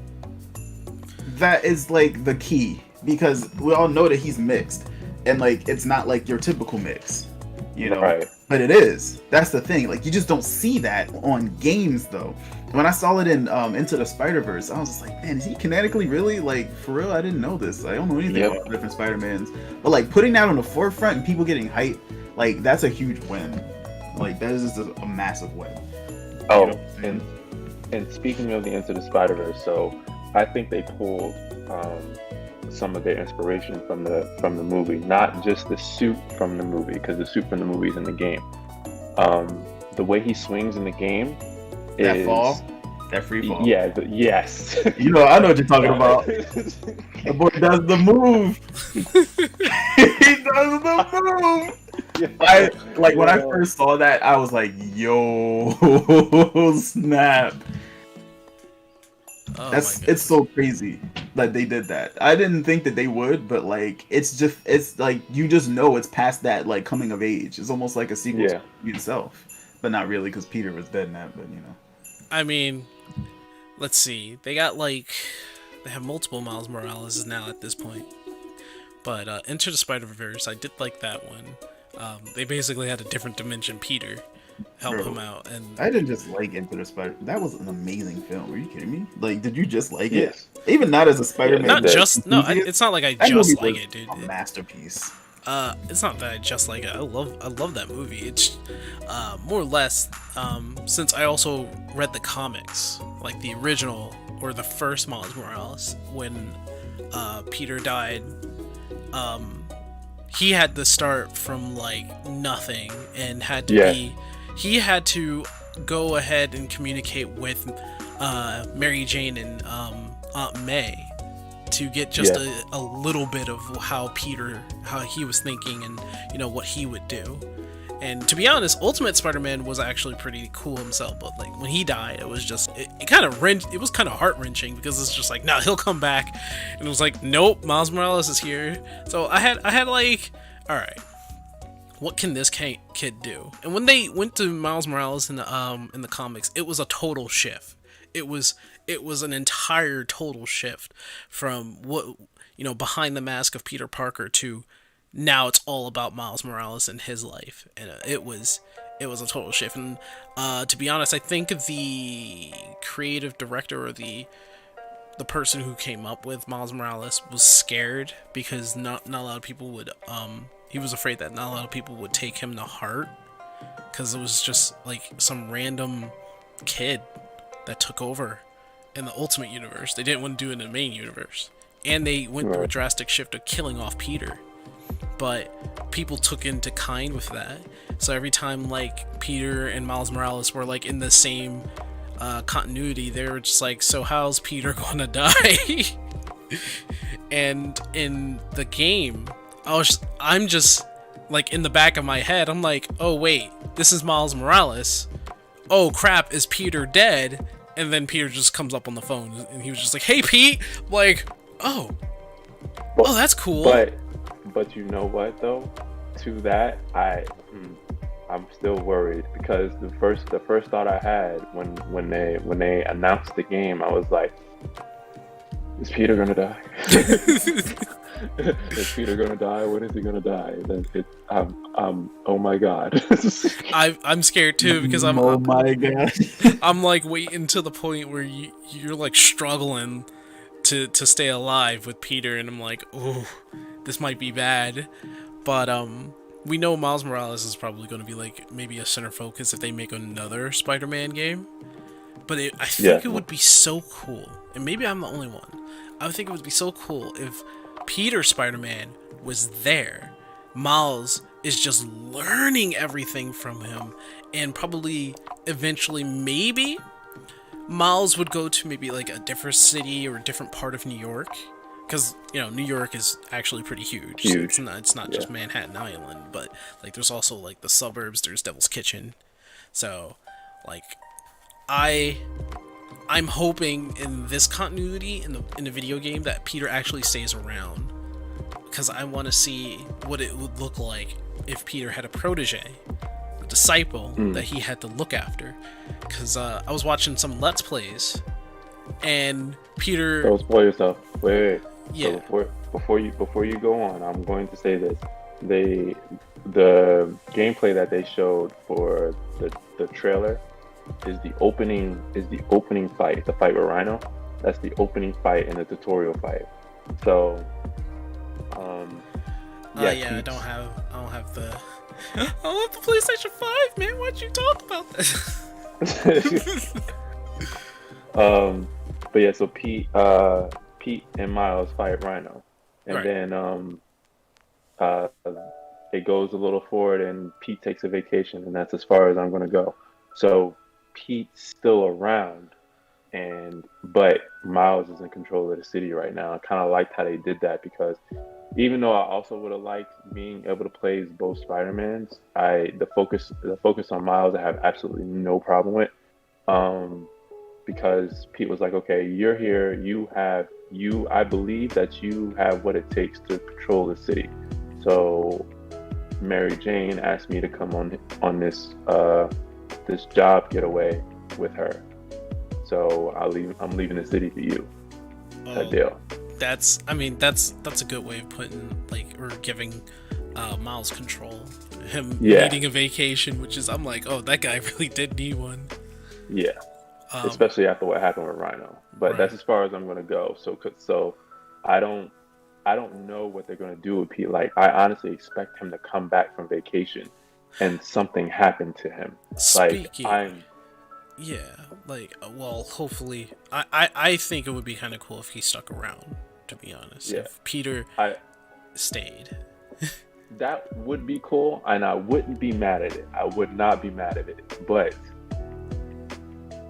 That is, like, the key. Because we all know that he's mixed. And, like, it's not like your typical mix, you know? Right. But it is. That's the thing. Like, you just don't see that on games, though. When I saw it in Into the Spider-Verse, I was just like, man, is he kinetically really? Like, for real, I didn't know this. I don't know anything about different Spider-Mans. But, like, putting that on the forefront and people getting hyped, like, that's a huge win. Like, that is just a massive win. Oh, You know what I'm saying? and speaking of the Into the Spider-Verse, so I think they pulled some of their inspiration from the movie, not just the suit from the movie, because the suit from the movie is in the game. The way he swings in the game That is fall? That free fall? Yeah, yes. You know, I know what you're talking about. The boy does the move. He does the move. When I first saw that, I was like, "Yo, snap!" Oh, It's so crazy that they did that. I didn't think that they would, but like, it's like you just know it's past that like coming of age. It's almost like a sequel to itself, but not really because Peter was dead in that. But you know, I mean, let's see. They have multiple Miles Morales now at this point. But Into the Spider-Verse, I did like that one. They basically had a different dimension Peter help him out, and I didn't just like Into the Spider. That was an amazing film. Are you kidding me? Like, did you just like Yes. it? Even not as a Spider-Man. not just no. enthusiast? It's not like I That just movie like was it, dude. a masterpiece. It's not that I just like it. I love that movie. It's more or less since I also read the comics, like the original or the first Miles Morales when Peter died. He had to start from like nothing and had to he had to go ahead and communicate with Mary Jane and Aunt May to get just a little bit of how he was thinking and what he would do. And to be honest, Ultimate Spider-Man was actually pretty cool himself, but like when he died, it was just it was kind of heart-wrenching because it's just like, nah, he'll come back, and it was like, nope, Miles Morales is here. So I had like, all right, what can this kid do? And when they went to Miles Morales in the comics, it was a total shift. It was an entire total shift from what behind the mask of Peter Parker to now it's all about Miles Morales and his life, and it was a total shift. And to be honest, I think the creative director or the person who came up with Miles Morales was scared because not a lot of people would he was afraid that not a lot of people would take him to heart because it was just like some random kid that took over in the Ultimate Universe. They didn't want to do it in the main universe, and they went through a drastic shift of killing off Peter. But people took into kind with that. So every time like Peter and Miles Morales were like in the same continuity, they were just like, so how's Peter gonna die? And in the game, I'm just like in the back of my head, I'm like, oh wait, this is Miles Morales. Oh crap, is Peter dead? And then Peter just comes up on the phone and he was just like, hey Pete, like, oh that's cool. But you know what though? To that, I'm still worried because the first thought I had when they announced the game, I was like, is Peter gonna die? Is Peter gonna die? When is he gonna die? Then oh my god. I'm scared too because oh my god. I'm like waiting to the point where you're like struggling to stay alive with Peter, and I'm like, oh, this might be bad. But we know Miles Morales is probably going to be like maybe a center focus if they make another Spider-Man game. But I think it would be so cool, and maybe I'm the only one. I would think it would be so cool if Peter Spider-Man was there. Miles is just learning everything from him, and probably eventually maybe Miles would go to maybe like a different city or a different part of New York, because New York is actually pretty huge. Huge. It's not just Manhattan Island, but like there's also like the suburbs. There's Devil's Kitchen, so like I'm hoping in this continuity in the video game that Peter actually stays around, because I want to see what it would look like if Peter had a protege, a disciple that he had to look after. Because I was watching some Let's Plays, and Peter. Don't spoil yourself. Wait. Yeah. So before you go on, I'm going to say this: the gameplay that they showed for the trailer is the opening fight, the fight with Rhino. That's the opening fight in the tutorial fight. So, I don't have the PlayStation 5, man. Why'd you talk about this? But yeah, so Pete and Miles fight Rhino, and then it goes a little forward, and Pete takes a vacation, and that's as far as I'm gonna go. So Pete's still around, but Miles is in control of the city right now. I kind of liked how they did that, because even though I also would have liked being able to play both Spider-Mans, the focus on Miles I have absolutely no problem with, because Pete was like, okay, you're here, I believe that you have what it takes to patrol the city. So Mary Jane asked me to come on this job getaway with her. So I'm leaving the city for you. That deal. That's a good way of putting or giving Miles control. Him needing a vacation, which is, I'm like, oh, that guy really did need one. Yeah. Especially after what happened with Rhino. But that's as far as I'm going to go. So I don't know what they're going to do with Pete. Like, I honestly expect him to come back from vacation and something happened to him. Hopefully, I think it would be kind of cool if he stuck around, to be honest. Yeah. If Peter stayed. That would be cool, and I wouldn't be mad at it. I would not be mad at it. But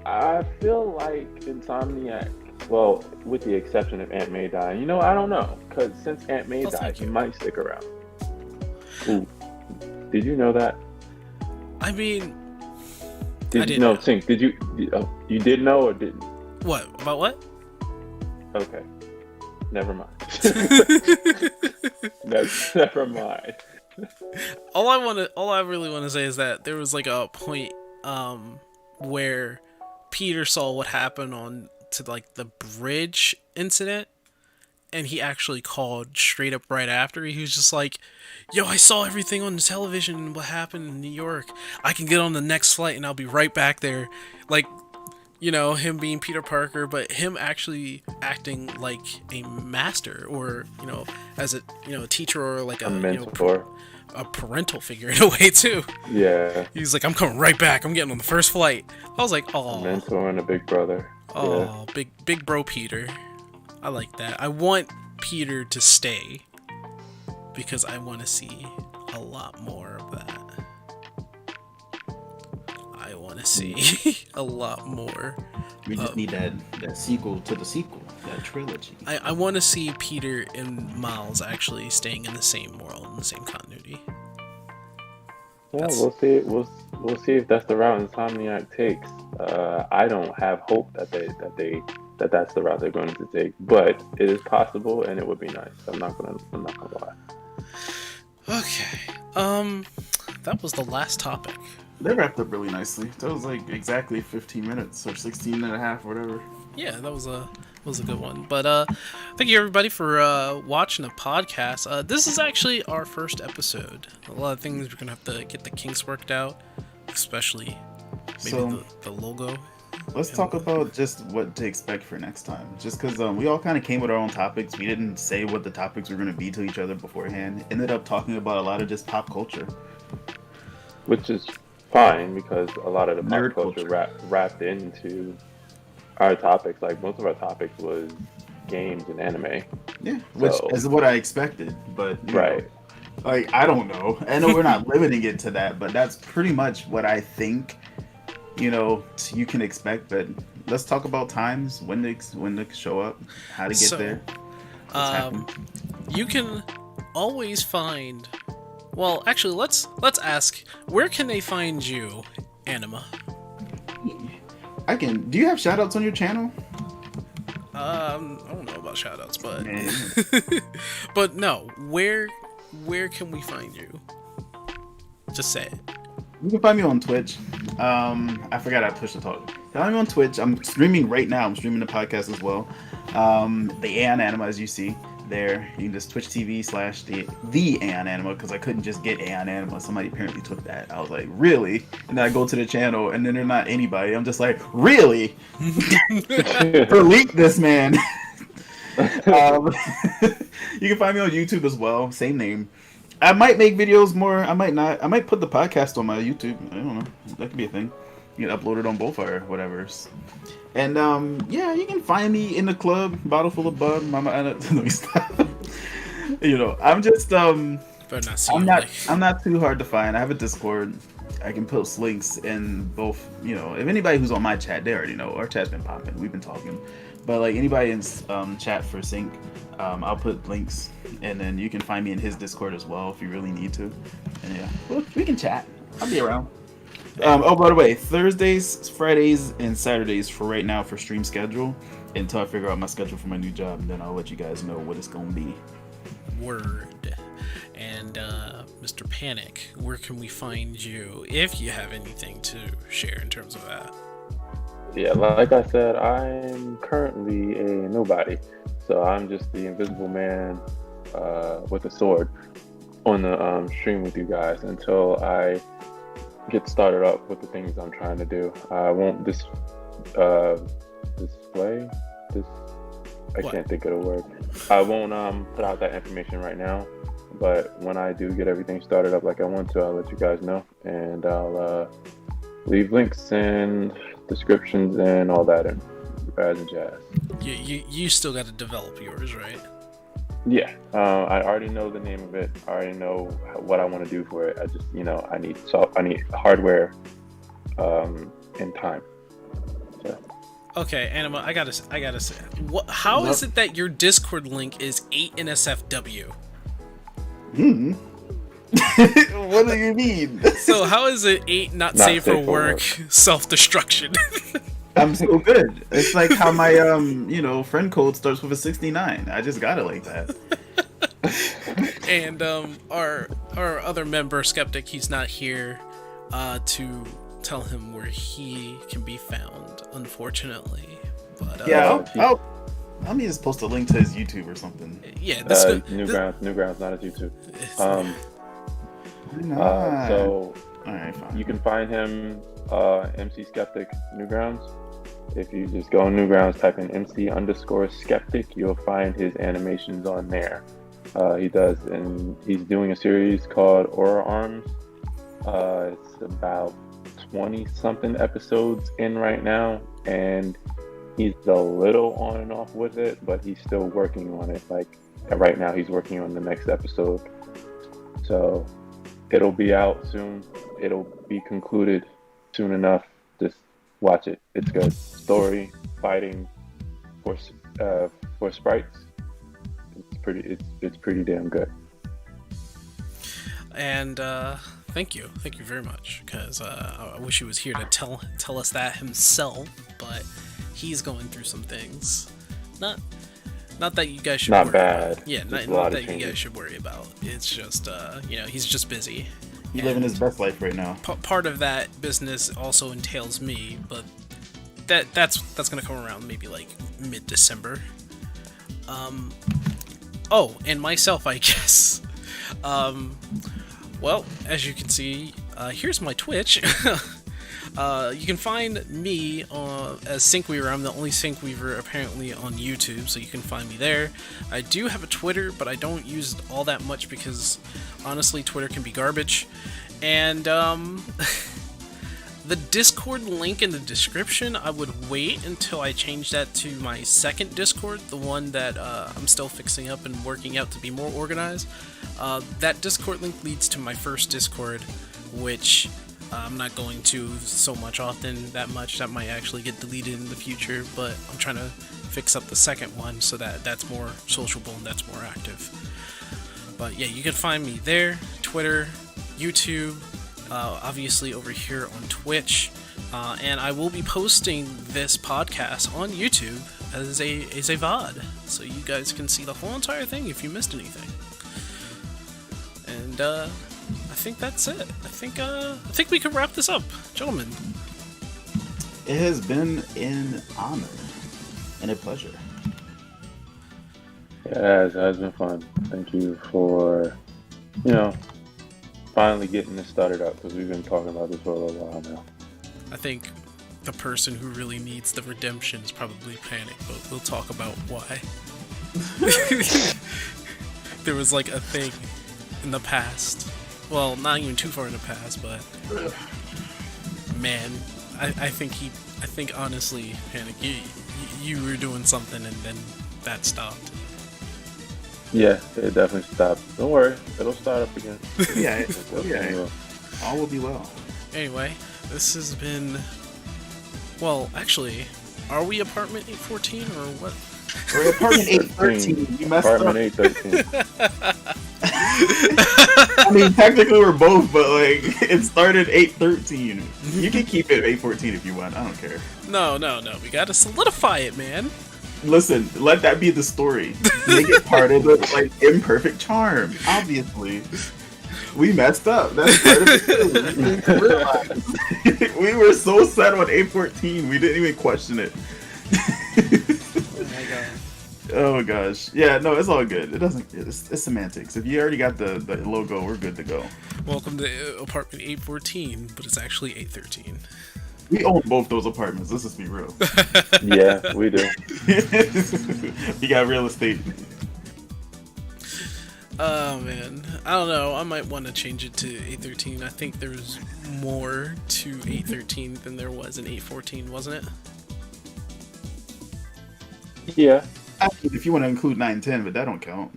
I feel like Insomniac, well, with the exception of Aunt May dying, I don't know. Because since Aunt May died, he might stick around. Ooh. Did you know that? I mean, Did you did know or didn't? What? About what? Okay. Never mind. Never mind. All I really want to say is that there was like a point where Peter saw what happened to the bridge incident, and he actually called straight up right after. He was just like, yo, I saw everything on the television, what happened in New York. I can get on the next flight and I'll be right back there. Him being Peter Parker, but him actually acting like a master, or, as a teacher, or like a mentor. A parental figure in a way too. Yeah. He's like, I'm coming right back. I'm getting on the first flight. I was like, oh. A mentor and a big brother. Oh, yeah. Big bro Peter. I like that. I want Peter to stay, because I want to see a lot more of that. I want to see a lot more. We just need that sequel to the sequel, that trilogy. I want to see Peter and Miles actually staying in the same world, in the same continuity. Yeah, we'll see. We'll see if that's the route Insomniac takes. I don't have hope that that's the route they're going to take, but it is possible, and it would be nice. I'm not gonna lie. Okay. That was the last topic. They wrapped up really nicely. That was like exactly 15 minutes or 16 and a half, or whatever. Yeah, that was a good one. But thank you everybody for watching the podcast. This is actually our first episode. A lot of things we're gonna have to get the kinks worked out, especially maybe the logo. Let's talk about just what to expect for next time. Just because we all kind of came with our own topics. We didn't say what the topics were going to be to each other beforehand. Ended up talking about a lot of just pop culture. Which is fine because a lot of the Nerd pop culture culture. wrapped into our topics. Like most of our topics was games and anime. Yeah, which So- is what I expected. But you know, Right. like I don't know. I know we're not limiting it to that, but that's pretty much what I think. You can expect. But let's talk about times when to show up, how to get So, there. What's happening. You can always find. Well, actually, let's ask. Where can they find you, Anima? I can. Do you have shoutouts on your channel? I don't know about shoutouts, but Man. but no. Where can we find you? Just say it. You can find me on Twitch. I forgot I pushed the talk. Find me on Twitch. I'm streaming right now. I'm streaming the podcast as well. The Aeon Anima, as you see there. You can just Twitch TV / the Aeon Anima because I couldn't just get Aeon Anima. Somebody apparently took that. I was like, really? And then I go to the channel and then they're not anybody. I'm just like, really? Delete this man. You can find me on YouTube as well. Same name. I might make videos more. I might not. I might put the podcast on my YouTube. I don't know. That could be a thing. You can upload it on both or whatever. And yeah, you can find me in the club, bottle full of bud. Mama, let me stop. I'm just Better not see you, like- I'm not too hard to find. I have a Discord. I can post links in both. If anybody who's on my chat, they already know. Our chat's been popping. We've been talking. But like anybody in chat for Sync, I'll put links, and then you can find me in his Discord as well if you really need to. And yeah, we can chat. I'll be around. By the way, Thursdays, Fridays, and Saturdays for right now for stream schedule until I figure out my schedule for my new job, and then I'll let you guys know what it's gonna be. Word. And Mr. Panic, where can we find you if you have anything to share in terms of that? Yeah, like I said, I'm currently a nobody. So I'm just the invisible man with a sword on the stream with you guys until I get started up with the things I'm trying to do. I won't display this. I What? can't think of the word. I won't put out that information right now. But when I do get everything started up like I want to, I'll let you guys know, and I'll leave links and descriptions and all that and jazz. You still got to develop yours, right? Yeah, I already know the name of it. I already know what I want to do for it. I just, I need hardware and time. So. Okay, Anima, I gotta say, how is it that your Discord link is 8NSFW? What do you mean? So how is it 8 not safe for work, self-destruction? I'm so good. It's like how my friend code starts with a 69. I just got it like that. And our other member, Skeptic, he's not here to tell him where he can be found, unfortunately. But I'll need to post a link to his YouTube or something. yeah, Newgrounds, not his YouTube. So all right, fine. you can find him MC Skeptic Newgrounds. If you just go on Newgrounds, type in MC_Skeptic, you'll find his animations on there. He's doing a series called Aura Arms. It's about 20 something episodes in right now, and he's a little on and off with it, but he's still working on it. Like right now, he's working on the next episode. So it'll be out soon. It'll be concluded soon enough. Just watch it. It's good. Story, fighting, for sprites. It's pretty damn good. And thank you very much, because I wish he was here to tell us that himself, but he's going through some things. Not that you guys should Not worry bad. about. Yeah, Just a not lot that of you changes. guys should worry about. It's just he's just busy. He's living his best life right now. Part of that business also entails me, but that's gonna come around maybe like mid-December. And myself, I guess. Well, as you can see, here's my Twitch. You can find me as Syncweaver. I'm the only Syncweaver apparently on YouTube, so you can find me there. I do have a Twitter, but I don't use it all that much because honestly, Twitter can be garbage. And the Discord link in the description, I would wait until I change that to my second Discord, the one that I'm still fixing up and working out to be more organized. That Discord link leads to my first Discord, which I'm not going to so much often, that might actually get deleted in the future, but I'm trying to fix up the second one so that that's more sociable and that's more active. But yeah, you can find me there, Twitter, YouTube, obviously over here on Twitch, and I will be posting this podcast on YouTube as a VOD, so you guys can see the whole entire thing if you missed anything. And I think that's it. I think we can wrap this up, gentlemen. It has been an honor and a pleasure. Yeah, it has been fun. Thank you for, finally getting this started up, because we've been talking about this for a little while now. I think the person who really needs the redemption is probably Panic, but we'll talk about why. There was like a thing in the past. Well, not even too far in the past, but man, I think honestly, Panic, you were doing something and then that stopped. Yeah, it definitely stopped. Don't worry, it'll start up again. Yeah, Will. all will be well. Anyway, this has been... Well, actually, are we apartment 814 or what? We're apartment 813. You messed Apartment up. 813. I mean, technically we're both, but like it started 813. You can keep it 814 if you want. I don't care. No. We gotta solidify it, man. Listen, let that be the story. Make it part of the like imperfect charm. Obviously, we messed up. That's part of it. We were so set on 814, we didn't even question it. Oh my god. Oh gosh, yeah, no, it's all good. It doesn't. It's semantics. If you already got the logo, we're good to go. Welcome to apartment 814, but it's actually 813. We own both those apartments. Let's just be real. Yeah, we do. We got real estate. Oh man, I don't know. I might want to change it to 813. I think there's more to 813 than there was in 814, wasn't it? Yeah. I mean, if you want to include 910, but that don't count.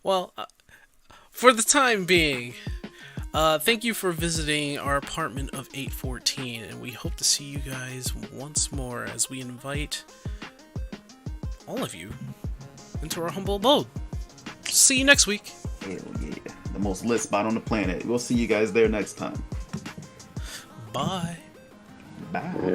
Well, for the time being, thank you for visiting our apartment of 814, and we hope to see you guys once more as we invite all of you into our humble abode. See you next week. Hell yeah. The most lit spot on the planet. We'll see you guys there next time. Bye. Bye. Yeah.